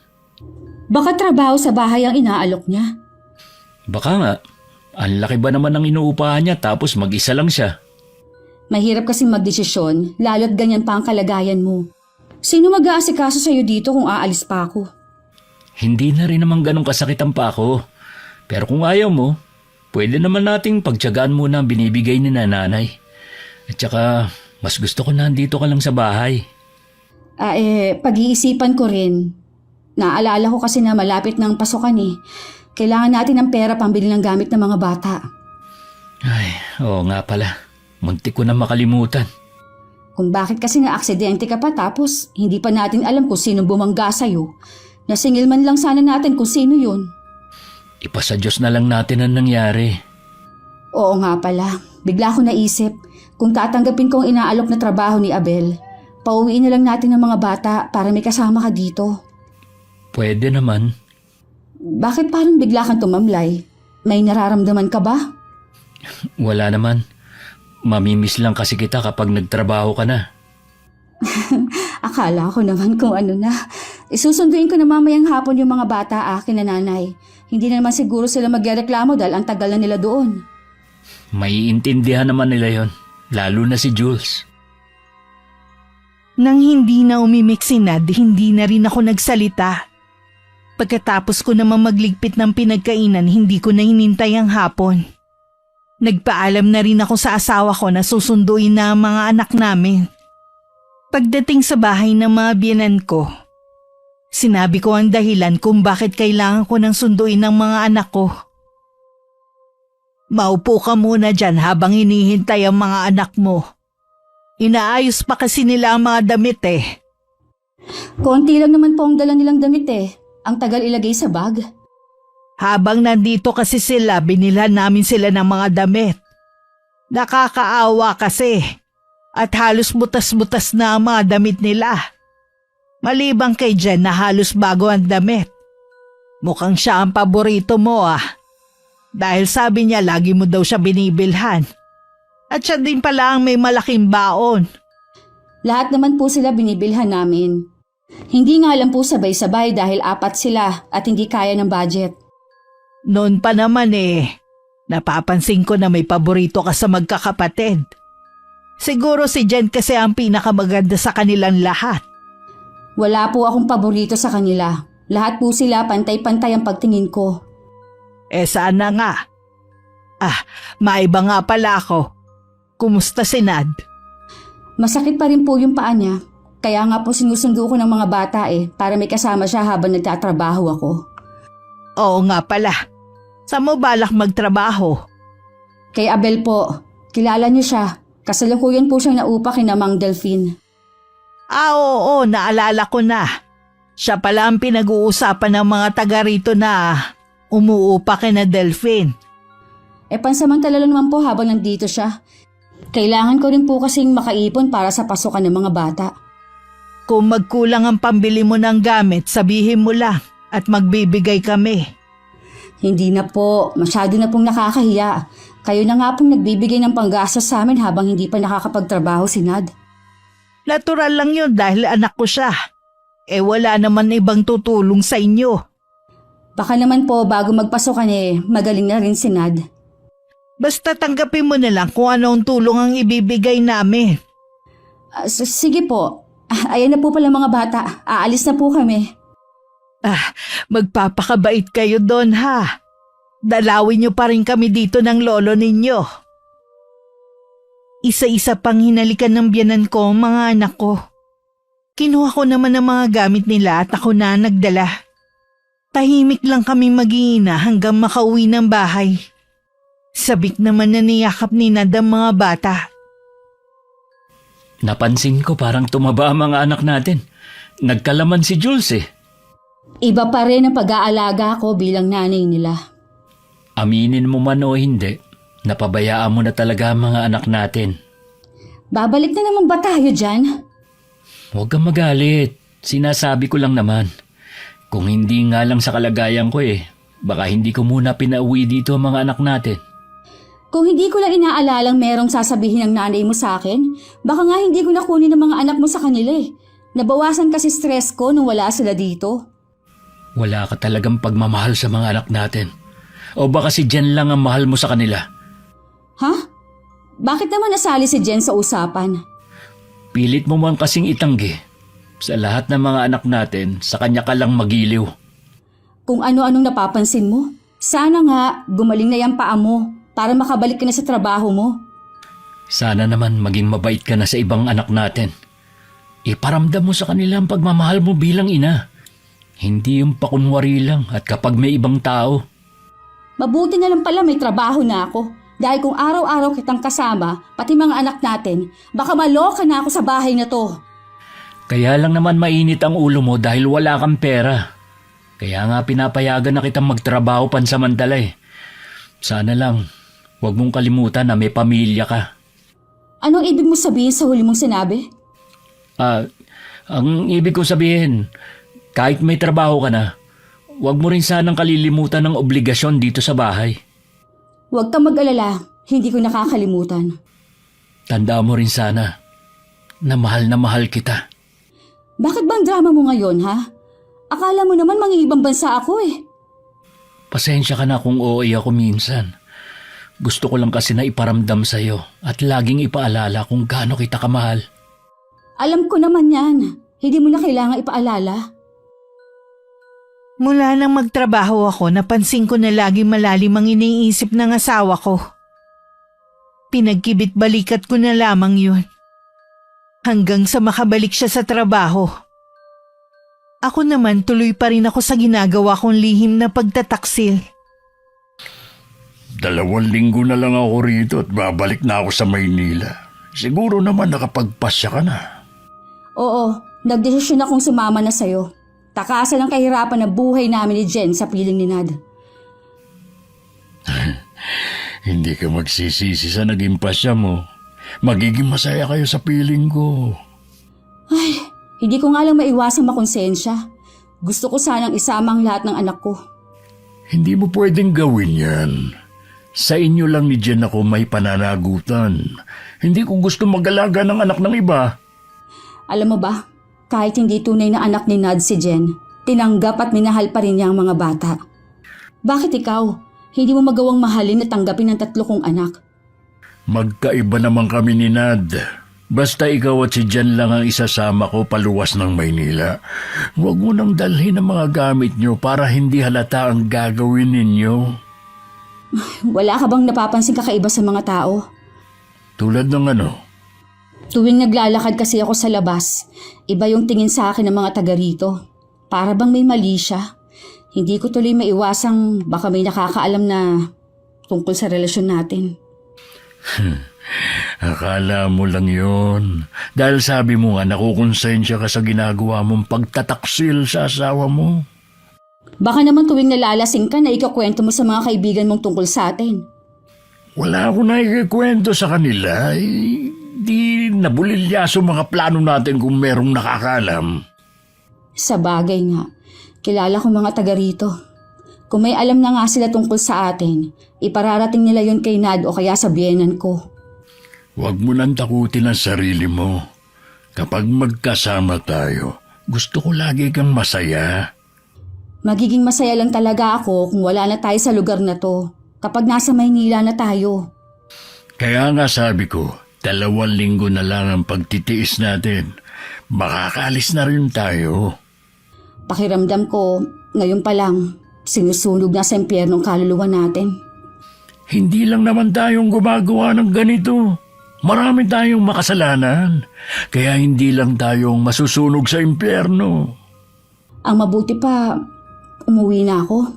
Baka trabaho sa bahay ang inaalok niya. Baka nga, ang laki ba naman ang inuupahan niya tapos mag-isa lang siya? Mahirap kasing magdesisyon, lalo't ganyan pa ang kalagayan mo. Sino mag-aasikaso sa'yo dito kung aalis pa ako? Hindi na rin naman ganun kasakitan pa ako. Pero kung ayaw mo, pwede naman nating pagtiyagaan muna ang binibigay ni nanay. At saka, mas gusto ko nandito ka lang sa bahay. Pag-iisipan ko rin. Naalala ko kasi na malapit ng pasukan Kailangan natin ng pera pambili ng gamit ng mga bata. Ay, oo nga pala. Muntik ko na makalimutan. Kung bakit kasi na-aksidente ka pa tapos hindi pa natin alam kung sino bumangga sa'yo. Nasingil man lang sana natin kung sino yun. Ipasa Diyos na lang natin ang nangyari. Oo nga pala. Bigla ko naisip, kung tatanggapin ko ang inaalok na trabaho ni Abel, pauwiin na lang natin ng mga bata para may kasama ka dito. Pwede naman. Bakit parang bigla kang tumamlay? May nararamdaman ka ba? Wala naman. Mamimiss lang kasi kita kapag nagtrabaho ka na. Akala ko naman kung ano na. Isusunduin ko na mamayang hapon yung mga bata akin na nanay. Hindi na naman siguro sila magreklamo dahil ang tagal na nila doon. Maiintindihan naman nila yon, lalo na si Jules. Nang hindi na umimik si Nad, hindi na rin ako nagsalita. Pagkatapos ko naman magligpit ng pinagkainan, hindi ko na hinintay ang hapon. Nagpaalam na rin ako sa asawa ko na susunduin na ang mga anak namin. Pagdating sa bahay ng mga biyenan ko, sinabi ko ang dahilan kung bakit kailangan ko nang sunduin ng mga anak ko. Maupo ka muna dyan habang hinihintay ang mga anak mo. Inaayos pa kasi nila ang mga damit Konti lang naman po ang dala nilang damit Ang tagal ilagay sa bag. Habang nandito kasi sila, binilhan namin sila ng mga damit. Nakakaawa kasi. At halos butas-butas na ang mga damit nila. Malibang kay Jen na halos bago ang damit. Mukhang siya ang paborito mo Dahil sabi niya lagi mo daw siya binibilhan. At siya din pala ang may malaking baon. Lahat naman po sila binibilhan namin. Hindi nga lang po sabay-sabay dahil 4 sila at hindi kaya ng budget. Noon pa naman napapansin ko na may paborito ka sa magkakapatid. Siguro si Jen kasi ang pinakamaganda sa kanilang lahat. Wala po akong paborito sa kanila. Lahat po sila pantay-pantay ang pagtingin ko. Sana nga. Maiba nga pala ako. Kumusta si Nad? Masakit pa rin po yung paa niya. Kaya nga po sinusundo ko ng mga bata para may kasama siya habang nagtatrabaho ako. Oo nga pala. Saan mo balak magtrabaho? Kay Abel po. Kilala niyo siya. Kasalukuyan po siyang naupa kina Mang Delphine. Oo, naalala ko na. Siya pala ang pinag-uusapan ng mga taga rito na umuupa kina Delphine. Pansamantala lang naman po habang nandito siya. Kailangan ko rin po kasing makaipon para sa pasukan ng mga bata. Kung magkulang ang pambili mo ng gamit, sabihin mo lang at magbibigay kami. Hindi na po. Masyado na pong nakakahiya. Kayo na nga pong nagbibigay ng panggastos sa amin habang hindi pa nakakapagtrabaho si Nad. Natural lang yun dahil anak ko siya. Wala naman ibang tutulong sa inyo. Baka naman po bago magpasukan magaling na rin si Nad. Basta tanggapin mo na lang kung anong tulong ang ibibigay namin. Sige po. Ayan na po pala mga bata. Aalis na po kami. Magpapakabait kayo doon ha. Dalawin niyo pa rin kami dito ng lolo ninyo. Isa-isa pang hinalikan ng biyanan ko ang mga anak ko. Kinuha ko naman ang mga gamit nila at ako na nagdala. Tahimik lang kami mag-iina hanggang makauwi ng bahay. Sabik naman na niyakap ni Nad ang mga bata. Napansin ko parang tumaba ang mga anak natin. Nagkalaman si Jules eh. Iba pa rin ang pag-aalaga ko bilang nanay nila. Aminin mo man o hindi, napabayaan mo na talaga ang mga anak natin. Babalik na naman ba tayo dyan? Huwag kang magalit. Sinasabi ko lang naman. Kung hindi nga lang sa kalagayan ko baka hindi ko muna pinauwi dito ang mga anak natin. Kung hindi ko lang inaalalang merong sasabihin ng nanay mo sa akin, baka nga hindi ko nakunin ang mga anak mo sa kanila eh. Nabawasan kasi stress ko nung wala sila dito. Wala ka talagang pagmamahal sa mga anak natin. O baka si Jen lang ang mahal mo sa kanila. Ha? Bakit naman nasali si Jen sa usapan? Pilit mo man kasing itanggi. Sa lahat ng mga anak natin, sa kanya ka lang magiliw. Kung ano-anong napapansin mo, sana nga gumaling na yung paa mo para makabalik ka na sa trabaho mo. Sana naman maging mabait ka na sa ibang anak natin. Iparamdam mo sa kanila ang pagmamahal mo bilang ina. Hindi yung pakunwari lang at kapag may ibang tao. Mabuti na lang pala may trabaho na ako. Dahil kung araw-araw kitang kasama, pati mga anak natin, baka maloka na ako sa bahay na to. Kaya lang naman mainit ang ulo mo dahil wala kang pera. Kaya nga pinapayagan na kitang magtrabaho pansamantala eh. Sana lang, huwag mong kalimutan na may pamilya ka. Anong ibig mo sabihin sa huli mong sinabi? Ang ibig ko sabihin, kahit may trabaho ka na, huwag mo rin sanang kalilimutan ng obligasyon dito sa bahay. Huwag kang mag-alala, hindi ko nakakalimutan. Tandaan mo rin sana na mahal kita. Bakit bang drama mo ngayon, ha? Akala mo naman mangibang bansa ako eh. Pasensya ka na kung OA ako minsan. Gusto ko lang kasi na iparamdam sa'yo at laging ipaalala kung gaano kita kamahal. Alam ko naman yan. Hindi mo na kailangan ipaalala. Mula nang magtrabaho ako, napansin ko na lagi malalim ang iniisip ng asawa ko. Pinagkibit-balikat ko na lamang yun. Hanggang sa makabalik siya sa trabaho. Ako naman tuloy pa rin ako sa ginagawa kong lihim na pagtataksil. 2 linggo na lang ako rito at babalik na ako sa Maynila. Siguro naman nakapagpasya ka na. Oo, nagdesisyon akong sumama na sa'yo. Takasan ang kahirapan ng buhay namin ni Jen sa piling ni Nad. Hindi ka magsisisi sa naging pasya mo. Magiging masaya kayo sa piling ko. Ay, hindi ko nga lang maiwasang makonsensya. Gusto ko sanang isama ang lahat ng anak ko. Hindi mo pwedeng gawin yan. Sa inyo lang ni Jen ako may pananagutan. Hindi ko gusto mag-alaga ng anak ng iba. Alam mo ba, kahit hindi tunay na anak ni Nad si Jen, tinanggap at minahal pa rin niya ang mga bata. Bakit ikaw, hindi mo magawang mahalin at tanggapin ang 3 kong anak? Magkaiba naman kami ni Nad. Basta ikaw at si Jen lang ang isasama ko paluwas ng Maynila. Huwag mo nang dalhin ang mga gamit nyo para hindi halata ang gagawin ninyo. Wala ka bang napapansin kakaiba sa mga tao? Tulad ng ano? Tuwing naglalakad kasi ako sa labas, iba yung tingin sa akin ng mga taga rito. Para bang may mali siya. Hindi ko tuloy maiwasang baka may nakakaalam na tungkol sa relasyon natin. Akala mo lang yon. Dahil sabi mo nga nakukonsensya ka sa ginagawa mong pagtataksil sa asawa mo. Baka naman tuwing nalalasing ka na ikakwento mo sa mga kaibigan mong tungkol sa atin. Wala akong nakikikwento sa kanila. Di nabulilyaso mga plano natin kung merong nakakalam. Sa bagay nga, kilala ko mga taga rito. Kung may alam na nga sila tungkol sa atin, ipararating nila yon kay Nad o kaya sa biyenan ko. Huwag mo nang takutin ang sarili mo. Kapag magkasama tayo, gusto ko lagi kang masaya. Magiging masaya lang talaga ako kung wala na tayo sa lugar na to. Kapag nasa Maynila na tayo. Kaya nga sabi ko, 2 linggo na lang ang pagtitiis natin. Makakaalis na rin tayo. Pakiramdam ko, ngayon pa lang, sinusunog na sa impyerno ang kaluluwa natin. Hindi lang naman tayong gumagawa ng ganito. Marami tayong makasalanan. Kaya hindi lang tayong masusunog sa impyerno. Ang mabuti pa, umuwi na ako.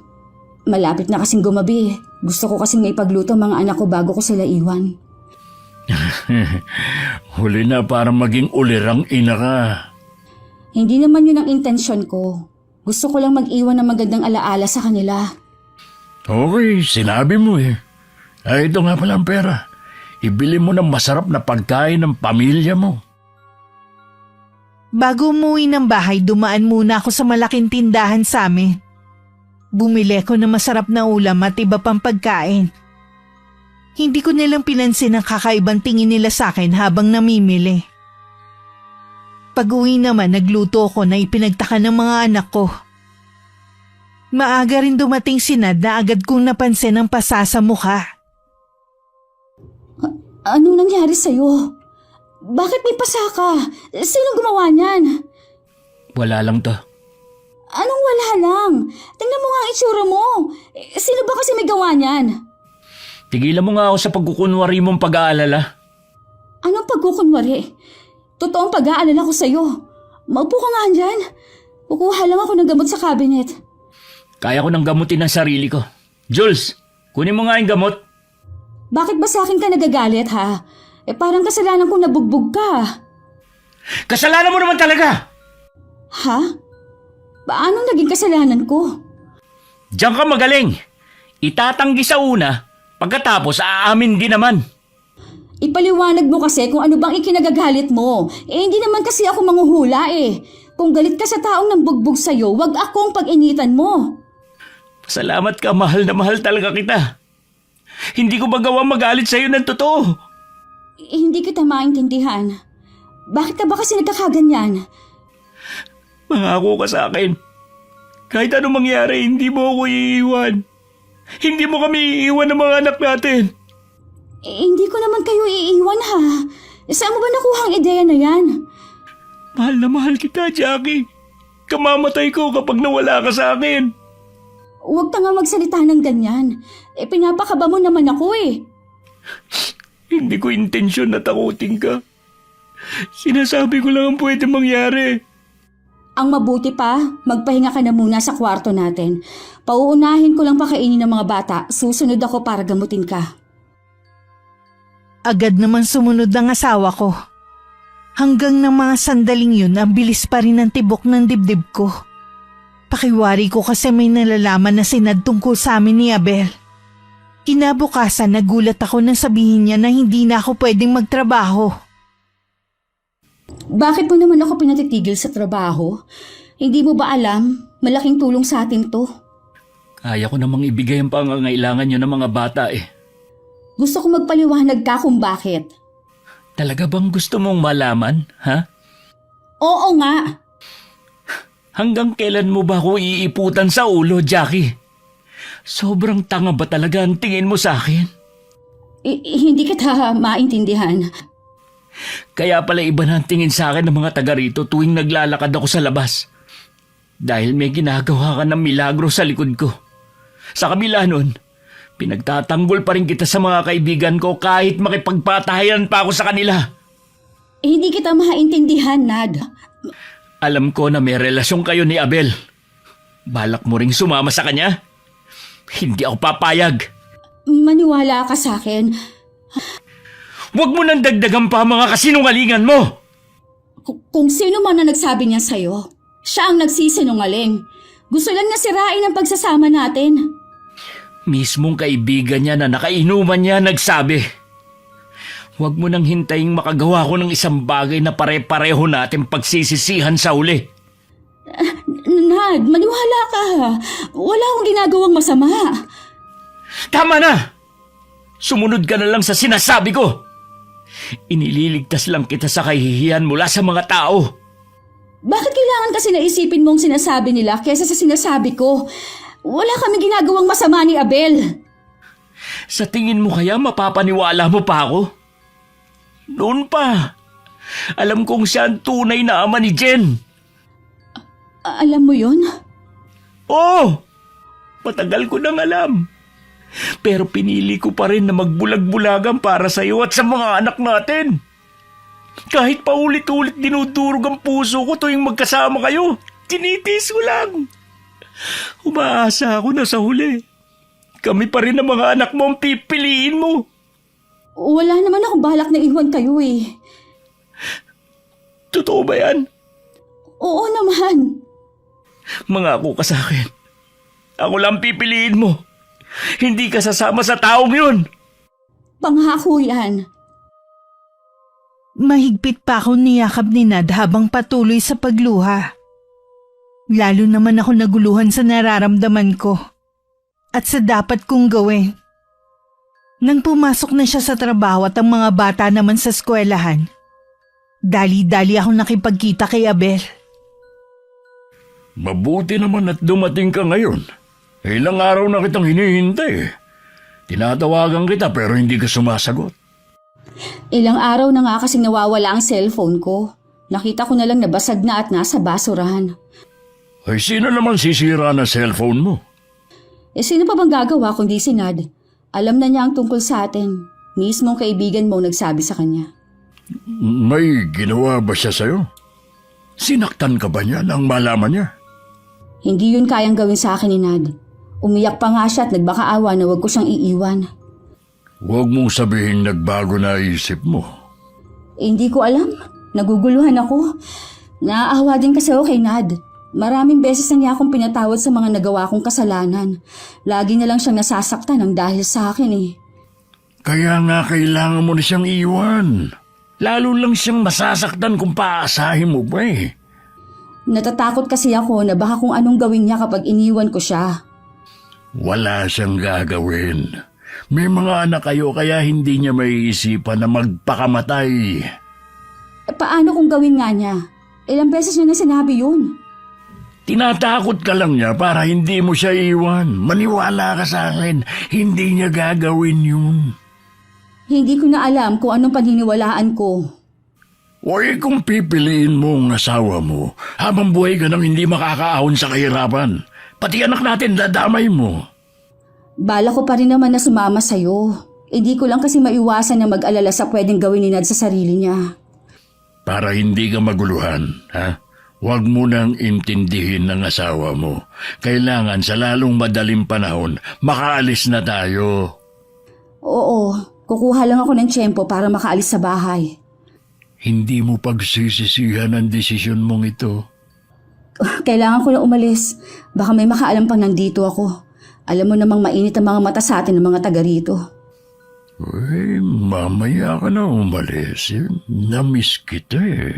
Malapit na kasing gumabi. Gusto ko kasing maipagluto ang mga anak ko bago ko sila iwan. Huli na para maging ulirang ina ka. Hindi naman yun ang intensyon ko. Gusto ko lang mag-iwan ng magandang alaala sa kanila. Okay, sinabi mo eh. Ay, ito nga pala ang pera. Ibili mo ng masarap na pagkain ng pamilya mo. Bago umuwi ng bahay, dumaan muna ako sa malaking tindahan sa amin. Bumili ko ng masarap na ulam at iba pang pagkain. Hindi ko nilang pinansin ang kakaibang tingin nila sa akin habang namimili. Pag-uwi naman, nagluto ko na ipinagtaka ng mga anak ko. Maaga rin dumating si Nad na agad kong napansin ang pasa sa mukha. Anong nangyari sa'yo? Bakit may pasa ka? Sinong gumawa niyan? Wala lang to. Anong wala lang? Tingnan mo nga ang itsura mo. Sino ba kasi may gawa niyan? Tigilan mo nga ako sa pagkukunwari mong pag-aalala. Anong pagkukunwari? Totoong pag-aalala ko sa'yo. Maupo ka nga dyan. Kukuha lang ako ng gamot sa cabinet. Kaya ko nang gamutin ang sarili ko. Jules, kunin mo nga yung gamot. Bakit ba sa akin ka nagagalit ha? Parang kasalanan kong nabugbog ka. Kasalanan mo naman talaga! Ha? Paano naging kasalanan ko? Diyan ka magaling. Itatanggi sa una, pagkatapos aamin din naman. Ipaliwanag mo kasi kung ano bang ikinagagalit mo. Hindi naman kasi ako manghuhula eh. Kung galit ka sa taong nambugbog sa'yo, wag akong pag-initan mo. Salamat ka, mahal na mahal talaga kita. Hindi ko magawa magalit sa'yo ng totoo. Hindi kita maintindihan. Bakit ka ba kasi nagkakaganyan? Mangako ka sa akin. Kahit anong mangyari, hindi mo ako iiwan. Hindi mo kami iiwan ng mga anak natin. Hindi ko naman kayo iiwan ha. Saan mo ba nakuha ang ideya na yan? Mahal na mahal kita, Jackie. Kamamatay ko kapag nawala ka sa akin. Huwag ka nga magsalita ng ganyan. Pinapakaba mo naman ako eh. Hindi ko intensyon na takutin ka. Sinasabi ko lang ang pwede mangyari. Ang mabuti pa, magpahinga ka na muna sa kwarto natin. Pauunahin ko lang pakainin ng mga bata. Susunod ako para gamutin ka. Agad naman sumunod ang asawa ko. Hanggang ng mga sandaling yun, ang bilis pa rin ang tibok ng dibdib ko. Pakiwari ko kasi may nalalaman na sinad tungkol sa amin ni Abel. Kinabukasan, nagulat ako nang sabihin niya na hindi na ako pwedeng magtrabaho. Bakit mo naman ako pinatitigil sa trabaho? Hindi mo ba alam? Malaking tulong sa atin to. Kaya ko namang ibigay ang pangangailangan nyo ng mga bata eh. Gusto ko magpaliwanag ka kung bakit. Talaga bang gusto mong malaman, ha? Oo nga. Hanggang kailan mo ba ako iiputan sa ulo, Jackie? Sobrang tanga ba talaga ang tingin mo sa akin? Hindi kita maintindihan. Kaya pala iba na ang tingin sa akin ng mga taga rito tuwing naglalakad ako sa labas. Dahil may ginagawa ka ng milagro sa likod ko. Sa kabila nun, pinagtatanggol pa rin kita sa mga kaibigan ko kahit makipagpatayan pa ako sa kanila. Hindi kita maintindihan, Nad. Alam ko na may relasyon kayo ni Abel. Balak mo ring sumama sa kanya? Hindi ako papayag. Maniwala ka sa akin. Huwag mo nang dagdagan pa mga kasinungalingan mo! Kung sino man na nagsabi niya sa'yo, siya ang nagsisinungaling. Gusto lang niya sirain ang pagsasama natin. Mismong kaibigan niya na nakainuman niya nagsabi. Huwag mo nang hintayin makagawa ko ng isang bagay na pare-pareho natin pagsisisihan sa uli. Nad, maniwala ka. Wala akong ginagawang masama. Tama na! Sumunod ka na lang sa sinasabi ko. Inililigtas lang kita sa kahihiyan mula sa mga tao. Bakit kailangan kasi naisipin mong sinasabi nila kaysa sa sinasabi ko? Wala kami ginagawang masama ni Abel. Sa tingin mo kaya mapapaniwala mo pa ako? Noon pa. Alam kong siya ang tunay na ama ni Jen. Alam mo yon? Oo! Matagal ko nang alam. Pero pinili ko pa rin na magbulag-bulagan para sa iyo at sa mga anak natin. Kahit paulit-ulit dinudurog ang puso ko tuwing magkasama kayo, tinitiis ko lang. Umaasa ako na sa huli. Kami pa rin ang mga anak mo ang pipiliin mo. Wala naman akong balak na iwan kayo eh. Totoo ba yan? Oo naman. Mangako ka sa akin. Ako lang pipiliin mo. Hindi ka sasama sa taong yun. Pangako yan. Mahigpit pa ako niyakap ni Nad habang patuloy sa pagluha. Lalo naman ako naguluhan sa nararamdaman ko at sa dapat kong gawin. Nang pumasok na siya sa trabaho at ang mga bata naman sa eskwelahan, dali-dali ako nakipagkita kay Abel. Mabuti naman at dumating ka ngayon. Ilang araw na kitang hinihintay. Tinatawagan kita pero hindi ka sumasagot. Ilang araw na nga kasing nawawala ang cellphone ko. Nakita ko na lang nabasag na at nasa basurahan. Ay, sino naman sisira na cellphone mo? Sino pa bang gagawa kundi si Nad? Alam na niya ang tungkol sa atin. Mismong kaibigan mo nagsabi sa kanya. May ginawa ba siya sa'yo? Sinaktan ka ba niya nang malaman niya? Hindi yun kayang gawin sa akin ni Nad. Umiyak pa nga siya at nagbakaawa na wag ko siyang iiwan. Huwag mong sabihin nagbago na isip mo. Hindi ko alam. Naguguluhan ako. Naaawa din kasi ako kay Nad. Maraming beses na niya akong pinatawad sa mga nagawa kong kasalanan. Lagi na lang siyang nasasaktan ng dahil sa akin eh. Kaya nga kailangan mo na siyang iwan. Lalo lang siyang masasaktan kung paasahin mo pa eh. Natatakot kasi ako na baka kung anong gawin niya kapag iniwan ko siya. Wala siyang gagawin. May mga anak kayo kaya hindi niya maiisipan na magpakamatay. Paano kung gawin nga niya? Ilang beses niya na sinabi yun. Tinatakot ka lang niya para hindi mo siya iwan. Maniwala ka sa akin, hindi niya gagawin yun. Hindi ko na alam kung anong paniniwalaan ko. Huwag kung pipiliin mo ang asawa mo habang buhay ka nang hindi makakaahon sa kahirapan. Pati anak natin dadamay mo. Bala ko pa rin naman na sumama sa'yo. Hindi ko lang kasi maiwasan na mag-alala sa pwedeng gawin ni Nad sa sarili niya. Para hindi ka maguluhan, ha? Huwag mo nang intindihin ng asawa mo. Kailangan sa lalong madaling panahon, makaalis na tayo. Oo, kukuha lang ako ng tiyempo para makaalis sa bahay. Hindi mo pagsisisihan ang desisyon mong ito. Kailangan ko na umalis. Baka may makaalam pang nandito ako. Alam mo namang mainit ang mga mata sa atin ng mga taga rito. Uy, mamaya ka na umalis. Namiss kita eh.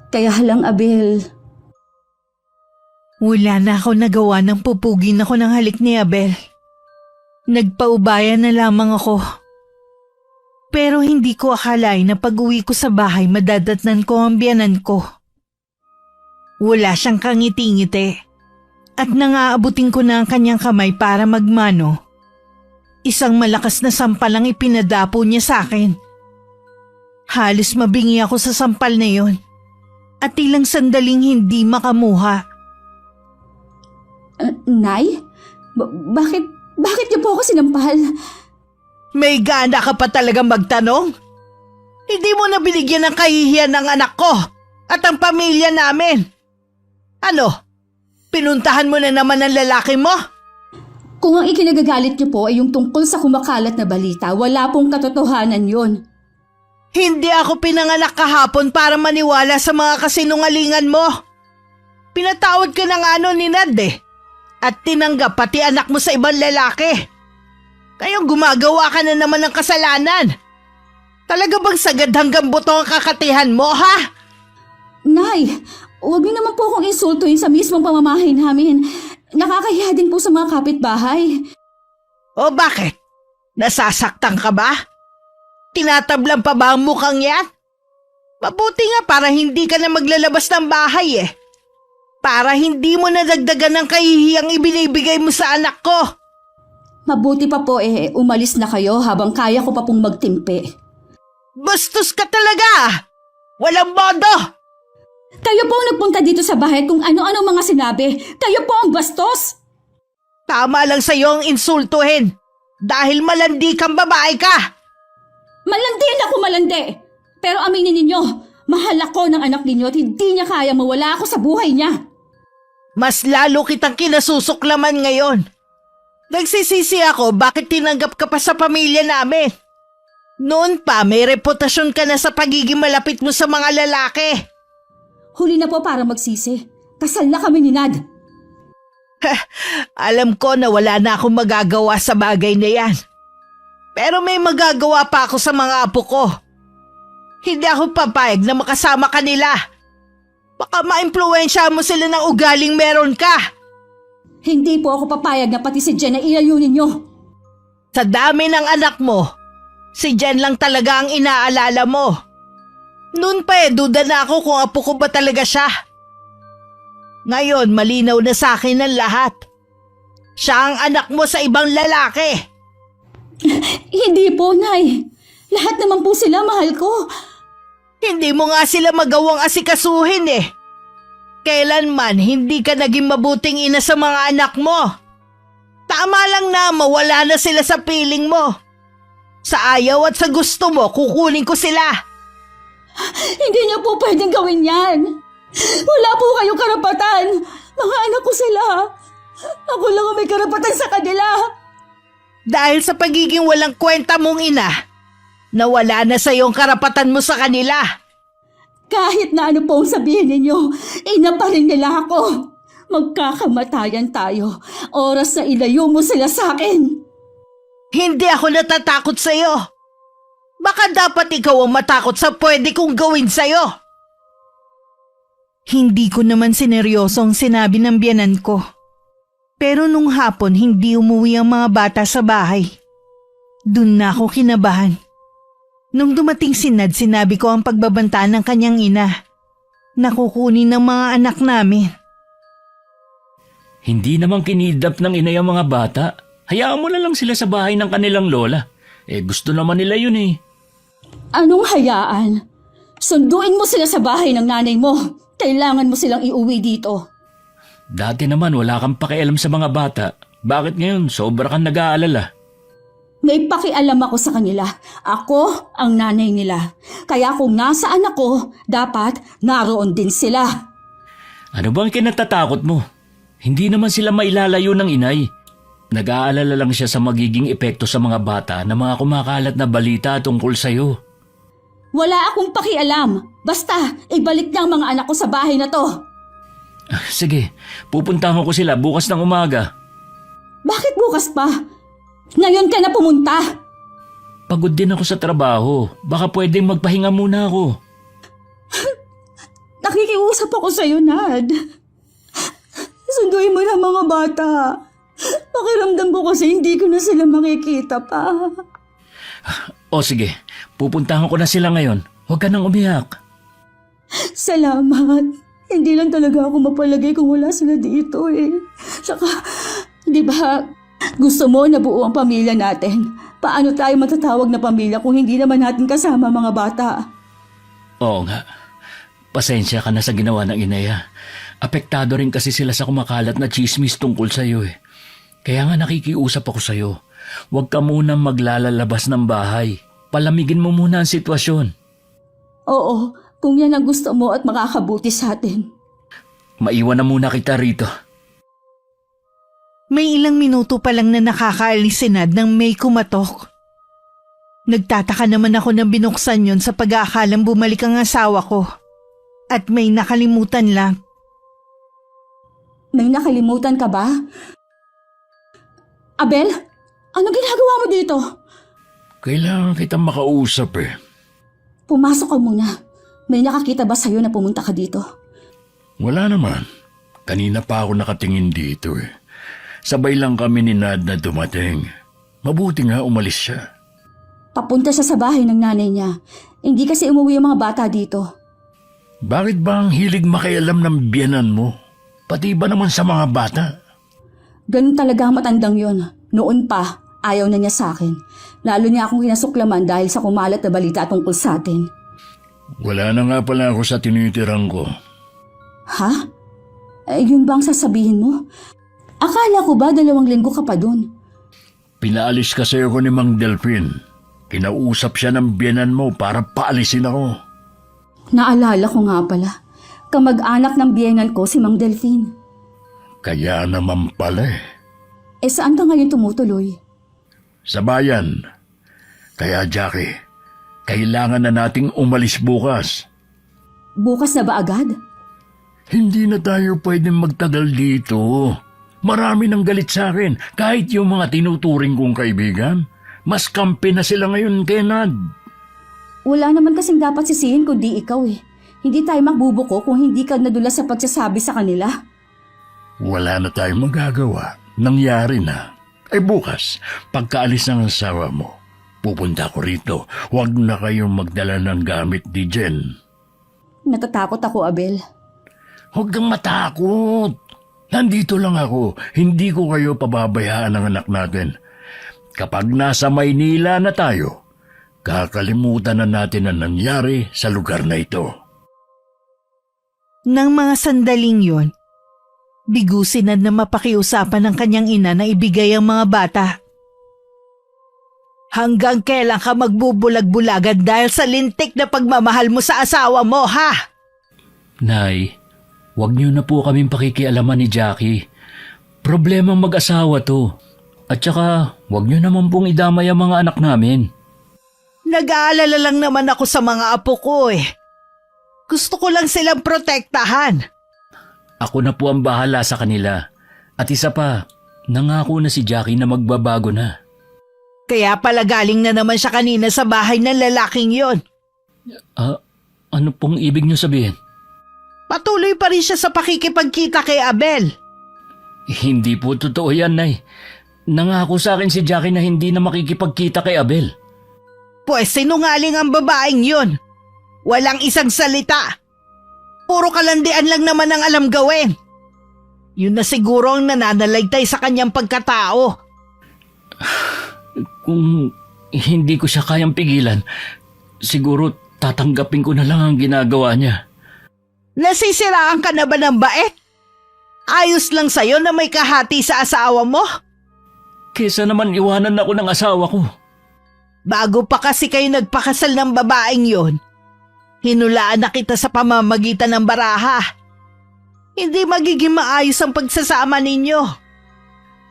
Kaya lang, Abel. Wala na ako nagawa nang pupugin ako ng halik ni Abel. Nagpaubayan na lamang ako. Pero hindi ko akalain na pag-uwi ko sa bahay madadatnan ko ang biyanan ko. Wala siyang kangiti-ngiti at nangaabutin ko na ang kanyang kamay para magmano. Isang malakas na sampal ang ipinadapo niya sa akin. Halos mabingi ako sa sampal na yon at ilang sandaling hindi makamuha. Nay? Bakit niyo po ako sinampal? May gana ka pa talaga magtanong? Hindi mo na binigyan ng kahihiyan ng anak ko at ang pamilya namin. Ano? Pinuntahan mo na naman ang lalaki mo? Kung ang ikinagagalit niyo po ay yung tungkol sa kumakalat na balita, wala pong katotohanan yon. Hindi ako pinanganak kahapon para maniwala sa mga kasinungalingan mo. Pinatawad ka na nga ni Nad eh. At tinanggap pati anak mo sa ibang lalaki. Kayong gumagawa ka na naman ng kasalanan. Talaga bang sagad hanggang buto ang kakatihan mo, ha? Nay, huwag niyo naman po akong insultuin sa mismong pamamahay namin. Nakakahiya din po sa mga kapitbahay. O bakit? Nasasaktan ka ba? Tinatablan pa ba ang mukhang yan? Mabuti nga para hindi ka na maglalabas ng bahay eh. Para hindi mo nadagdagan ng kahihiyang ibinibigay mo sa anak ko. Mabuti pa po umalis na kayo habang kaya ko pa pong magtimpi. Bastos ka talaga! Walang modo! Kayo po ang nagpunta dito sa bahay kung ano-ano mga sinabi. Kayo po ang bastos! Tama lang sa'yo ang insultuhin. Dahil malandi kang babae ka. Malandi na ako malandi! Pero aminin ninyo, mahal ako ng anak ninyo at hindi niya kaya mawala ako sa buhay niya. Mas lalo kitang kinasusuklaman ngayon. Nagsisisi ako bakit tinanggap ka pa sa pamilya namin. Noon pa may reputasyon ka na sa pagiging malapit mo sa mga lalaki. Huli na po para magsisi. Kasal na kami ni Nad. Alam ko na wala na akong magagawa sa bagay na yan. Pero may magagawa pa ako sa mga apo ko. Hindi ako papayag na makasama ka nila. Baka ma-impluwensya mo sila ng ugaling meron ka. Hindi po ako papayag na pati si Jen ay ilayo ninyo. Sa dami ng anak mo, si Jen lang talaga ang inaalala mo. Noon pa duda na ako kung apo ko ba talaga siya. Ngayon, malinaw na sa akin ang lahat. Siya ang anak mo sa ibang lalaki. Hindi po, Nay. Lahat naman po sila mahal ko. Hindi mo nga sila magawang asikasuhin eh. Kailanman hindi ka naging mabuting ina sa mga anak mo. Tama lang na mawala na sila sa piling mo. Sa ayaw at sa gusto mo, kukunin ko sila. Hindi niyo po pwedeng gawin yan. Wala po kayong karapatan. Mga anak ko sila. Ako lang ang may karapatan sa kanila. Dahil sa pagiging walang kwenta mong ina, nawala na sa iyong karapatan mo sa kanila. Kahit na ano po ang sabihin ninyo, ina pa rin nila ako. Magkakamatayan tayo. Oras na ilayo mo sila sa akin. Hindi ako natatakot sa iyo. Baka dapat ikaw ang matakot sa pwede kong gawin sa iyo. Hindi ko naman sineryoso ang sinabi ng biyanan ko. Pero nung hapon hindi umuwi ang mga bata sa bahay. Doon na ako kinabahan. Nung dumating si Nad, sinabi ko ang pagbabanta ng kanyang ina. Nakukunin ng mga anak namin. Hindi naman kinidnap ng ina yung mga bata. Hayaan mo na lang sila sa bahay ng kanilang lola. Gusto naman nila yun eh. Anong hayaan? Sunduin mo sila sa bahay ng nanay mo. Kailangan mo silang iuwi dito. Dati naman wala kang pakialam sa mga bata. Bakit ngayon sobra kang nag-aalala? May pakialam ako sa kanila. Ako ang nanay nila. Kaya kung nasaan ako, dapat naroon din sila. Ano bang kinatatakot mo? Hindi naman sila mailalayo ng inay. Nag-aalala lang siya sa magiging epekto sa mga bata na mga kumakalat na balita tungkol sa'yo. Wala akong pakialam. Basta, ibalik niya ang mga anak ko sa bahay na to. Sige, pupuntahan ko sila bukas ng umaga. Bakit bukas pa? Ngayon ka na pumunta. Pagod din ako sa trabaho. Baka pwedeng magpahinga muna ako. Nakikiusap ako sa'yo, Nad. Sunduin mo na mga bata. Pakiramdam ko kasi hindi ko na sila makikita pa. O sige, pupuntahan ko na sila ngayon. Huwag ka nang umiyak. Salamat. Hindi lang talaga ako mapalagay kung wala sila dito eh. Saka, di ba, gusto mo na buo ang pamilya natin? Paano tayo matatawag na pamilya kung hindi naman natin kasama mga bata? Oo nga. Pasensya ka na sa ginawa ng inaya. Apektado rin kasi sila sa kumakalat na chismis tungkol sa'yo eh. Kaya nga nakikiusap ako sa'yo. Huwag ka munang maglalalabas ng bahay. Palamigin mo muna ang sitwasyon. Oo, kung yan ang gusto mo at makakabuti sa atin. Maiwan na muna kita rito. May ilang minuto pa lang na nakakaalis si Nad nang may kumatok. Nagtataka naman ako na binuksan yon sa pag-aakalang bumalik ang asawa ko. At may nakalimutan lang. May nakalimutan ka ba? Abel, anong ginagawa mo dito? Kailangan kitang makausap eh. Pumasok ka muna. May nakakita ba sa'yo na pumunta ka dito? Wala naman. Kanina pa ako nakatingin dito eh. Sabay lang kami ni Nad na dumating. Mabuti nga umalis siya. Papunta siya sa bahay ng nanay niya. Hindi kasi umuwi ang mga bata dito. Bakit ba ang hilig makialam ng biyanan mo? Pati ba naman sa mga bata? Ganun talaga ang matandang yon. Noon pa, Ayaw na niya sa akin. Lalo niya akong kinasuklaman dahil sa kumalat na balita tungkol sa atin. Wala na nga pala ako sa tinitirang ko. Ha? Yun ba ang sasabihin mo? Akala ko ba 2 linggo ka pa dun? Pinaalis kasi ako ni Mang Delphin. Kinausap siya ng biyenan mo para paalisin ako. Naalala ko nga pala. Kamag-anak ng biyenan ko si Mang Delphine. Kaya naman pala eh. Saan ka ngayon tumutuloy? Sa bayan. Kaya Jackie, kailangan na nating umalis bukas. Bukas na ba agad? Hindi na tayo pwedeng magtagal dito. Marami nang galit sa akin, kahit yung mga tinuturing kong kaibigan. Mas kampi na sila ngayon kay Nad. Wala naman kasing dapat sisihin kundi ikaw eh. Hindi tayo magbubuko kung hindi ka nadulas sa pagsasabi sa kanila. Wala na tayong magagawa. Nangyari na. Ay bukas, pagkaalis ng asawa mo, pupunta ko rito. Huwag na kayong magdala ng gamit ni Jen. Natatakot ako, Abel. Huwag kang matakot. Nandito lang ako. Hindi ko kayo pababayaan ng anak natin. Kapag nasa Maynila na tayo, kakalimutan na natin ang nangyari sa lugar na ito. Nang mga sandaling yun, bigo si Nad na mapakiusapan ng kanyang ina na ibigay ang mga bata. Hanggang kailan ka magbubulag-bulagan dahil sa lintik na pagmamahal mo sa asawa mo, ha? Nay, huwag niyo na po kaming pakikialaman ni Jackie. Problemang mag-asawa to. At saka, huwag niyo naman pong idamay ang mga anak namin. Nag-aalala lang naman ako sa mga apo ko eh. Gusto ko lang silang protektahan. Ako na po ang bahala sa kanila. At isa pa, nangako na si Jackie na magbabago na. Kaya pala galing na naman siya kanina sa bahay ng lalaking yon. Ano pong ibig niyo sabihin? Patuloy pa rin siya sa pakikipagkita kay Abel. Hindi po totoo yan, Nay. Nangako sa akin si Jackie na hindi na makikipagkita kay Abel. Pues sinungaling ang babaeng yon. Walang isang salita. Puro kalandian lang naman ang alam gawin. Yun na siguro ang nananaligtay sa kanyang pagkatao. Kung hindi ko siya kayang pigilan, siguro tatanggapin ko na lang ang ginagawa niya. Nasisiraan ka na ba ng bait? Ayos lang sa'yo na may kahati sa asawa mo? Kesa naman iwanan ako ng asawa ko. Bago pa kasi kayo nagpakasal ng babaeng yon, hinulaan na kita sa pamamagitan ng baraha. Hindi magiging maayos ang pagsasama ninyo.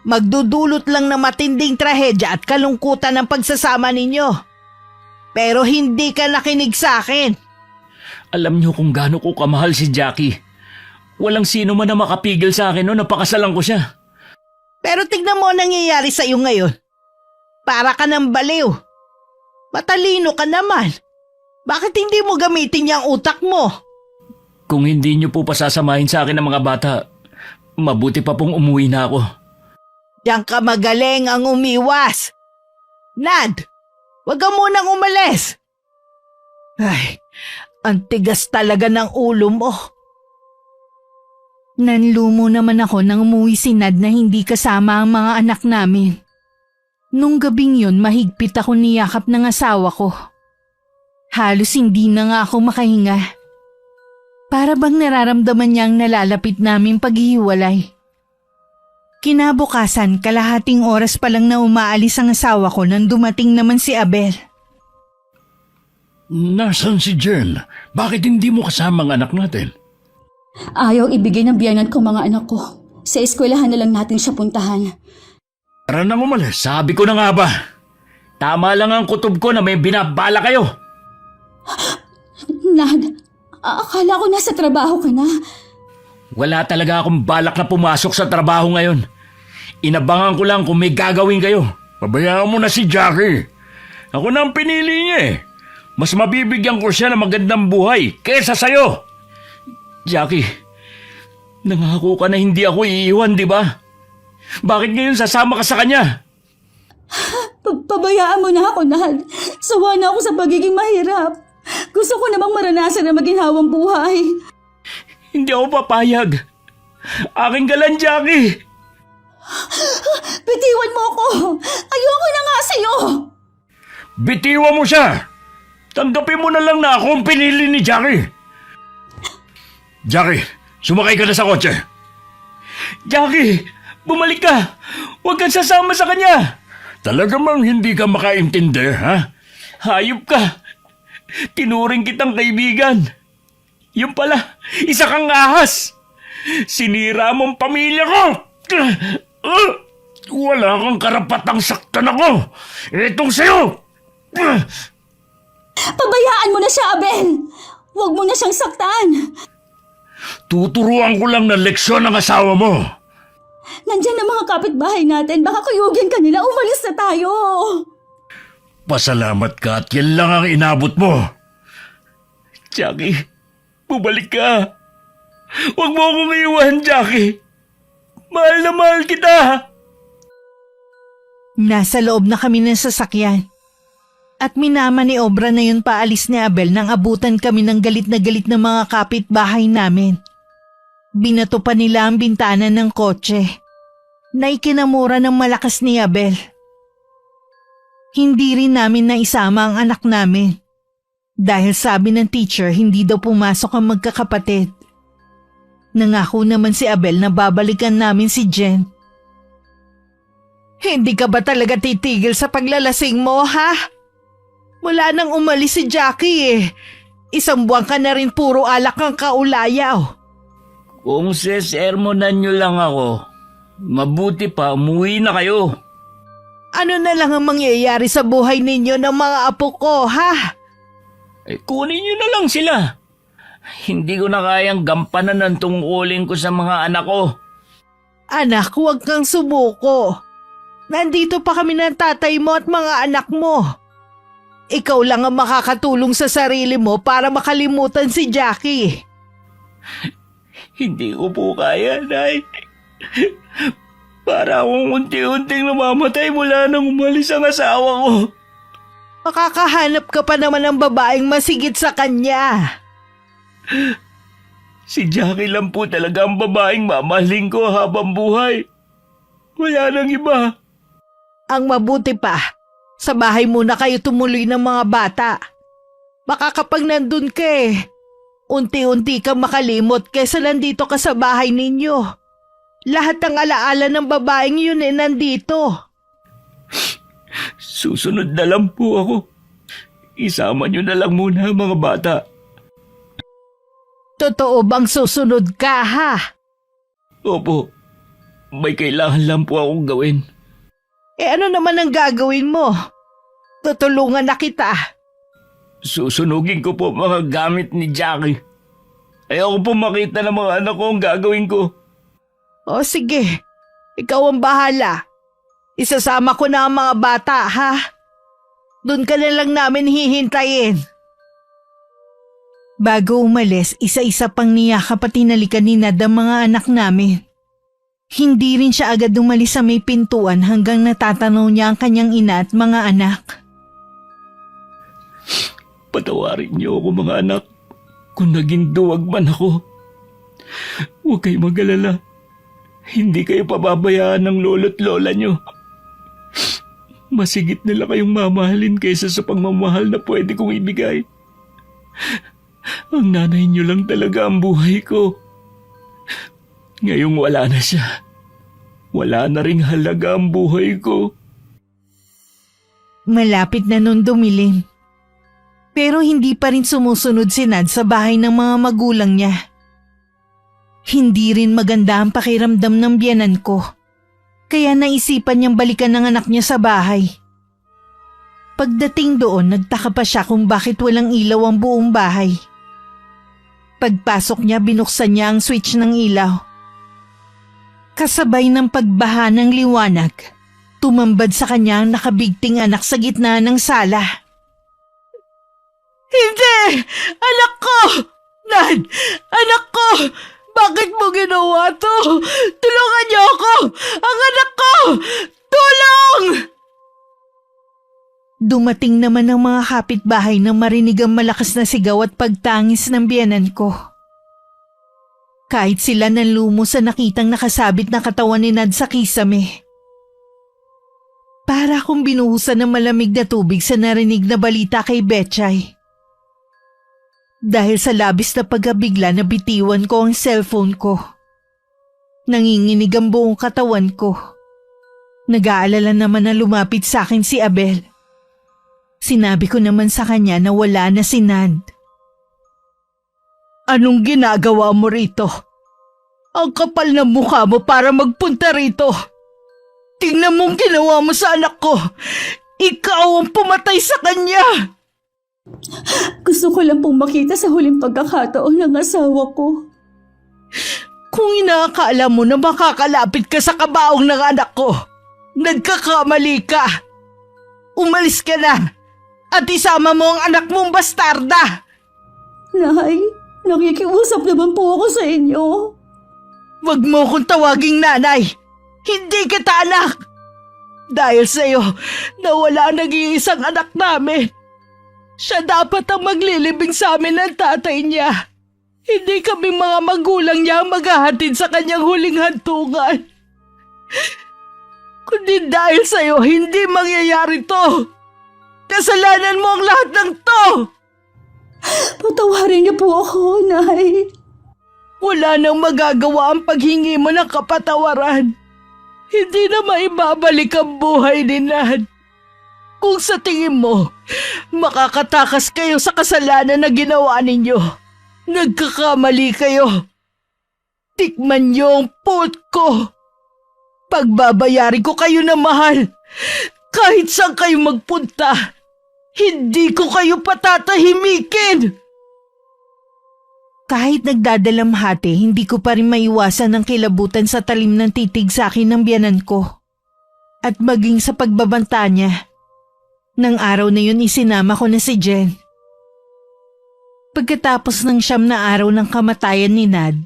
Magdudulot lang ng matinding trahedya at kalungkutan ng pagsasama ninyo. Pero hindi ka nakinig sa akin. Alam niyo kung gaano ko kamahal si Jackie. Walang sino man na makapigil sa akin noon, napakasalan ko siya. Pero tignan mo ang nangyayari sa iyo ngayon. Para ka ng baliw. Matalino ka naman. Bakit hindi mo gamitin yung utak mo? Kung hindi niyo po pasasamahin sa akin ang mga bata, mabuti pa pong umuwi na ako. Diyan ka magaling ang umiwas. Nad, wag ka munang umalis. Ay, ang tigas talaga ng ulo mo. Nanlumo naman ako nang umuwi si Nad na hindi kasama ang mga anak namin. Nung gabing yun, mahigpit ako niyakap ng asawa ko. Halos hindi na nga ako makahinga. Para bang nararamdaman niyang nalalapit naming paghihiwalay. Kinabukasan, kalahating oras pa lang na umaalis ang asawa ko nang dumating naman si Abel. Nasaan si Jen? Bakit hindi mo kasama ang anak natin? Ayaw ibigay ng biyanan ko mga anak ko. Sa eskwelahan na lang natin siya puntahan. Tara nang umalis. Sabi ko na nga ba, tama lang ang kutob ko na may binabala kayo. Nad, akala ko nasa trabaho ka na. Wala talaga akong balak na pumasok sa trabaho ngayon. Inabangan ko lang kung may gagawin kayo. Pabayaan mo na si Jackie. Ako na ang pinili niya eh. Mas mabibigyan ko siya ng magandang buhay kesa sa'yo. Jackie, nangako ka na hindi ako iiwan, di ba? Bakit ngayon sasama ka sa kanya? Pabayaan mo na ako, Nad. Sawa na ako sa pagiging mahirap. Gusto ko namang maranasan na maginhawang buhay. Hindi ako papayag. Aking galan, Jackie. Bitiwan mo ako! Ayoko na nga sa'yo! Bitiwan mo siya! Tanggapin mo na lang na ako ang pinili ni Jackie. Jackie, sumakay ka na sa kotse. Jackie, bumalik ka! Huwag kang sasama sa kanya! Talaga mang hindi ka makaintindi, ha? Hayop ka! Tinuring kitang kaibigan. Yung pala, isa kang ahas! Sinira mong pamilya ko! Wala kang karapatang saktan ako! Itong sa'yo! Pabayaan mo na siya, Abel! Huwag mo na siyang saktan! Tuturuan ko lang ng leksyon ng asawa mo. Nandiyan ang mga kapitbahay natin. Baka kuyugin ka nila. Umalis na tayo! Pasalamat ka at yan lang ang inabot mo. Jackie, bumalik ka. Huwag mo akong iwan, Jackie. Mahal na mahal kita. Nasa loob na kami ng sasakyan. At minama ni Obra na yun paalis ni Abel nang abutan kami ng galit na galit ng mga kapitbahay namin. Binato pa nila ang bintana ng kotse na ikinamura ng malakas ni Abel. Hindi rin namin naisama ang anak namin dahil sabi ng teacher hindi daw pumasok ang magkakapatid. Nangako naman si Abel na babalikan namin si Jen. Hindi ka ba talaga titigil sa paglalasing mo, ha? Wala nang umalis si Jackie eh. 1 buwan ka na rin puro alak ang kaulayaw. Kung sesermonan niyo lang ako, mabuti pa umuwi na kayo. Ano na lang ang mangyayari sa buhay ninyo ng mga apo ko, ha? Kunin niyo na lang sila. Hindi ko na kayang gampanan ng tungkulin ko sa mga anak ko. Anak, huwag kang sumuko. Nandito pa kami ng tatay mo at mga anak mo. Ikaw lang ang makakatulong sa sarili mo para makalimutan si Jackie. Hindi ko po kaya, Nay. Para akong unti-unting namamatay mula nang umalis ang asawa ko. Makakahanap ka pa naman ng babaeng masigit sa kanya. Si Jackie lang po talaga ang babaeng mamahalin ko habang buhay. Wala nang iba. Ang mabuti pa, sa bahay muna kayo tumuloy ng mga bata. Baka kapag nandun ka unti-unti kang makalimot kesa nandito ka sa bahay ninyo. Lahat ng alaala ng babaeng yun nandito. Susunod na lang po ako. Isama niyo na lang muna ang mga bata. Totoo bang susunod ka, ha? Opo, may kailangan lang po akong gawin. Ano naman ang gagawin mo? Tutulungan na kita. Susunugin ko po mga gamit ni Jackie. Ayoko po makita ng mga anak ko ang gagawin ko. O sige, ikaw ang bahala. Isasama ko na ang mga bata, ha? Doon ka na lang namin hihintayin. Bago umalis, isa-isa pang niyakap at tinalikan ni Nad ang mga anak namin. Hindi rin siya agad umalis sa may pintuan hanggang natatanaw niya ang kanyang ina at mga anak. Patawarin niyo ako mga anak kung naging duwag man ako. Huwag kayo mag-alala. Hindi kayo pababayaan ng lolo't lola niyo. Masigit nila kayong mamahalin kaysa sa pagmamahal na pwede kong ibigay. Ang nanay niyo lang talaga ang buhay ko. Ngayong wala na siya. Wala na ring halaga ang buhay ko. Malapit na nun dumilim. Pero hindi pa rin sumusunod si Nad sa bahay ng mga magulang niya. Hindi rin maganda ang pakiramdam ng biyenan ko. Kaya naisipan niyang balikan ng anak niya sa bahay. Pagdating doon, nagtaka pa siya kung bakit walang ilaw ang buong bahay. Pagpasok niya, binuksan niya ang switch ng ilaw. Kasabay ng pagbaha ng liwanag, tumambad sa kanya ang nakabigting anak sa gitna ng sala. Hindi! Anak ko! Nad! Anak ko! Bakit mo ginawa to? Tulungan niyo ako! Ang anak ko! Tulong! Dumating naman ang mga kapitbahay nang marinig ang malakas na sigaw at pagtangis ng biyenan ko. Kahit sila nanlumo sa nakitang nakasabit na katawan ni Nad sa kisame. Para akong binuhusan ng malamig na tubig sa narinig na balita kay Betchay. Dahil sa labis na pagkabigla na bitiwan ko ang cellphone ko. Nanginginig ang buong katawan ko. Nag-aalala naman na lumapit sa akin si Abel. Sinabi ko naman sa kanya na wala na si Nad. Anong ginagawa mo rito? Ang kapal ng mukha mo para magpunta rito. Tingnan mong ginawa mo sa anak ko. Ikaw ang pumatay sa kanya. Gusto ko lang pong makita sa huling pagkakataon ng asawa ko. Kung inaakala mo na makakalapit ka sa kabaong ng anak ko, nagkakamali ka. Umalis ka na at isama mo ang anak mong bastarda. Nay, nakikiusap naman po ako sa inyo. Huwag mo kong tawaging nanay. Hindi kita anak. Dahil sa'yo, nawala ang nag-iisang anak namin. Siya dapat ang maglilibing sa amin ng tatay niya. Hindi kami mga magulang niya ang maghahatid sa kanyang huling hantungan. Kundi dahil sa'yo, hindi mangyayari to. Kasalanan mo ang lahat ng to. Patawarin niyo po ako, Nay. Wala nang magagawa ang paghingi mo ng kapatawaran. Hindi na maibabalik ang buhay ni Nad. Kung sa tingin mo, makakatakas kayo sa kasalanan na ginawa ninyo, nagkakamali kayo. Tikman niyo ang puot ko. Pagbabayarin ko kayo na mahal. Kahit saan kayo magpunta, hindi ko kayo patatahimikin. Kahit nagdadalamhati, hindi ko pa rin maiwasan ang kilabutan sa talim ng titig sa akin ng biyanan ko. At maging sa pagbabanta niya. Nang araw na yun isinama ko na si Jen. Pagkatapos ng 9 na araw ng kamatayan ni Nad,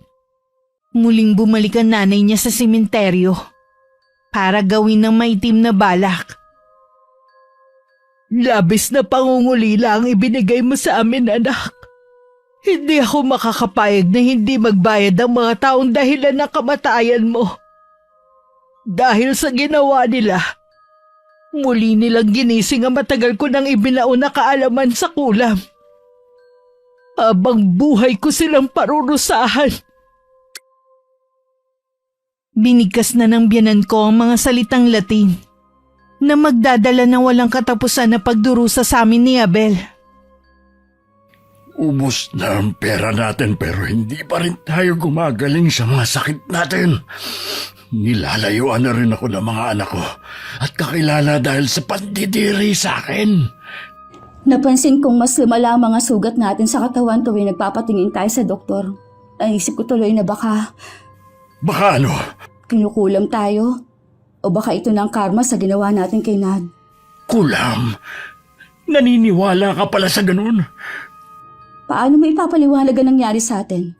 muling bumalik ang nanay niya sa sementeryo para gawin ng maitim na balak. Labis na pangungulila ang ibinigay mo sa amin, anak. Hindi ako makakapayag na hindi magbayad ang mga taong dahilan ng kamatayan mo. Dahil sa ginawa nila, muli nilang ginising ang matagal ko nang ibinaon na kaalaman sa kulam. Habang buhay ko silang parurusahan. Binigkas na ng biyanan ko ang mga salitang Latin na magdadala ng walang katapusan na pagdurusa sa amin ni Abel. Ubus na ang pera natin pero hindi pa rin tayo gumagaling sa mga sakit natin. Nilalayuan na rin ako ng mga anak ko at kakilala dahil sa pandidiri sa akin. Napansin kong mas lumala ang mga sugat natin sa katawan tuwing nagpapatingin tayo sa doktor. Naisip ko tuloy na baka Baka ano? kinukulam tayo. O baka ito na ang karma sa ginawa natin kay Nad. Kulam? Naniniwala ka pala sa ganun? Paano mo ipapaliwanag ang nangyari sa atin?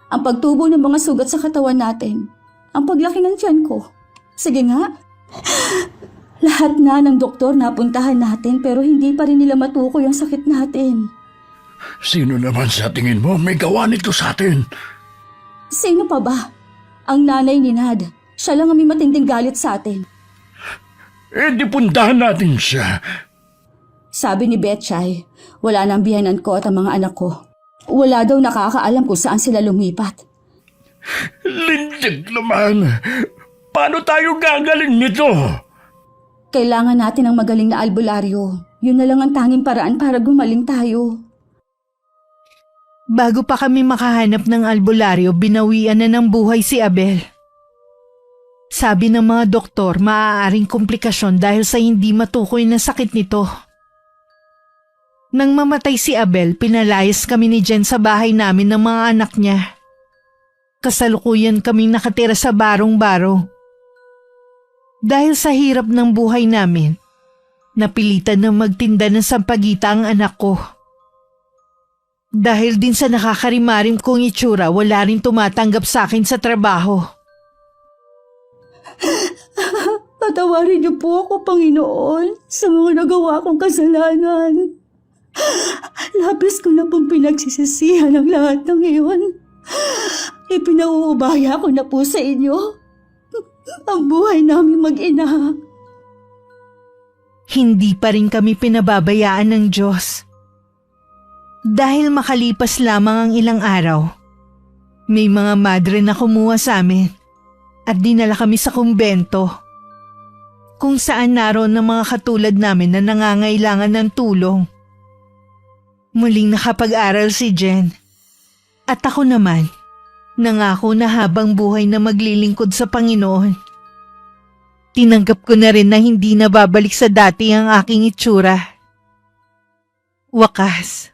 Ang pagtubo ng mga sugat sa katawan natin. Ang paglaki ng tiyan ko. Sige nga. Lahat na ng doktor napuntahan natin pero hindi pa rin nila matukoy ang sakit natin. Sino naman sa tingin mo may gawa nito sa atin? Sino pa ba? Ang nanay ni Nad. Siya lang ang may matinding galit sa atin. Di puntahan natin siya. Sabi ni Betchay, wala nang biyanan ko at ang mga anak ko. Wala daw nakakaalam kung saan sila lumipat. Lindig naman. Paano tayo gagaling nito? Kailangan natin ng magaling na albularyo. Yun na lang ang tanging paraan para gumaling tayo. Bago pa kami makahanap ng albularyo, binawian na ng buhay si Abel. Sabi ng mga doktor, maaaring komplikasyon dahil sa hindi matukoy na sakit nito. Nang mamatay si Abel, pinalayas kami ni Jen sa bahay namin ng mga anak niya. Kasalukuyan kaming nakatira sa barong-barong. Dahil sa hirap ng buhay namin, napilitan na magtinda ng sampagita ang anak ko. Dahil din sa nakakarimarim kong itsura, wala rin tumatanggap sa akin sa trabaho. Patawarin niyo po ako, Panginoon, sa mga nagawa kong kasalanan. Labis ko na pong pinagsisisihan ang lahat ng iyon. Ipinauubaya ko na po sa inyo ang buhay namin mag-ina. Hindi pa rin kami pinababayaan ng Diyos. Dahil makalipas lamang ang ilang araw, may mga madre na kumuha sa amin at dinala kami sa kumbento, kung saan naroon ng mga katulad namin na nangangailangan ng tulong. Muling nakapag-aral si Jen at ako naman, nangako na habang buhay na maglilingkod sa Panginoon. Tinanggap ko na rin na hindi na babalik sa dati ang aking itsura. Wakas,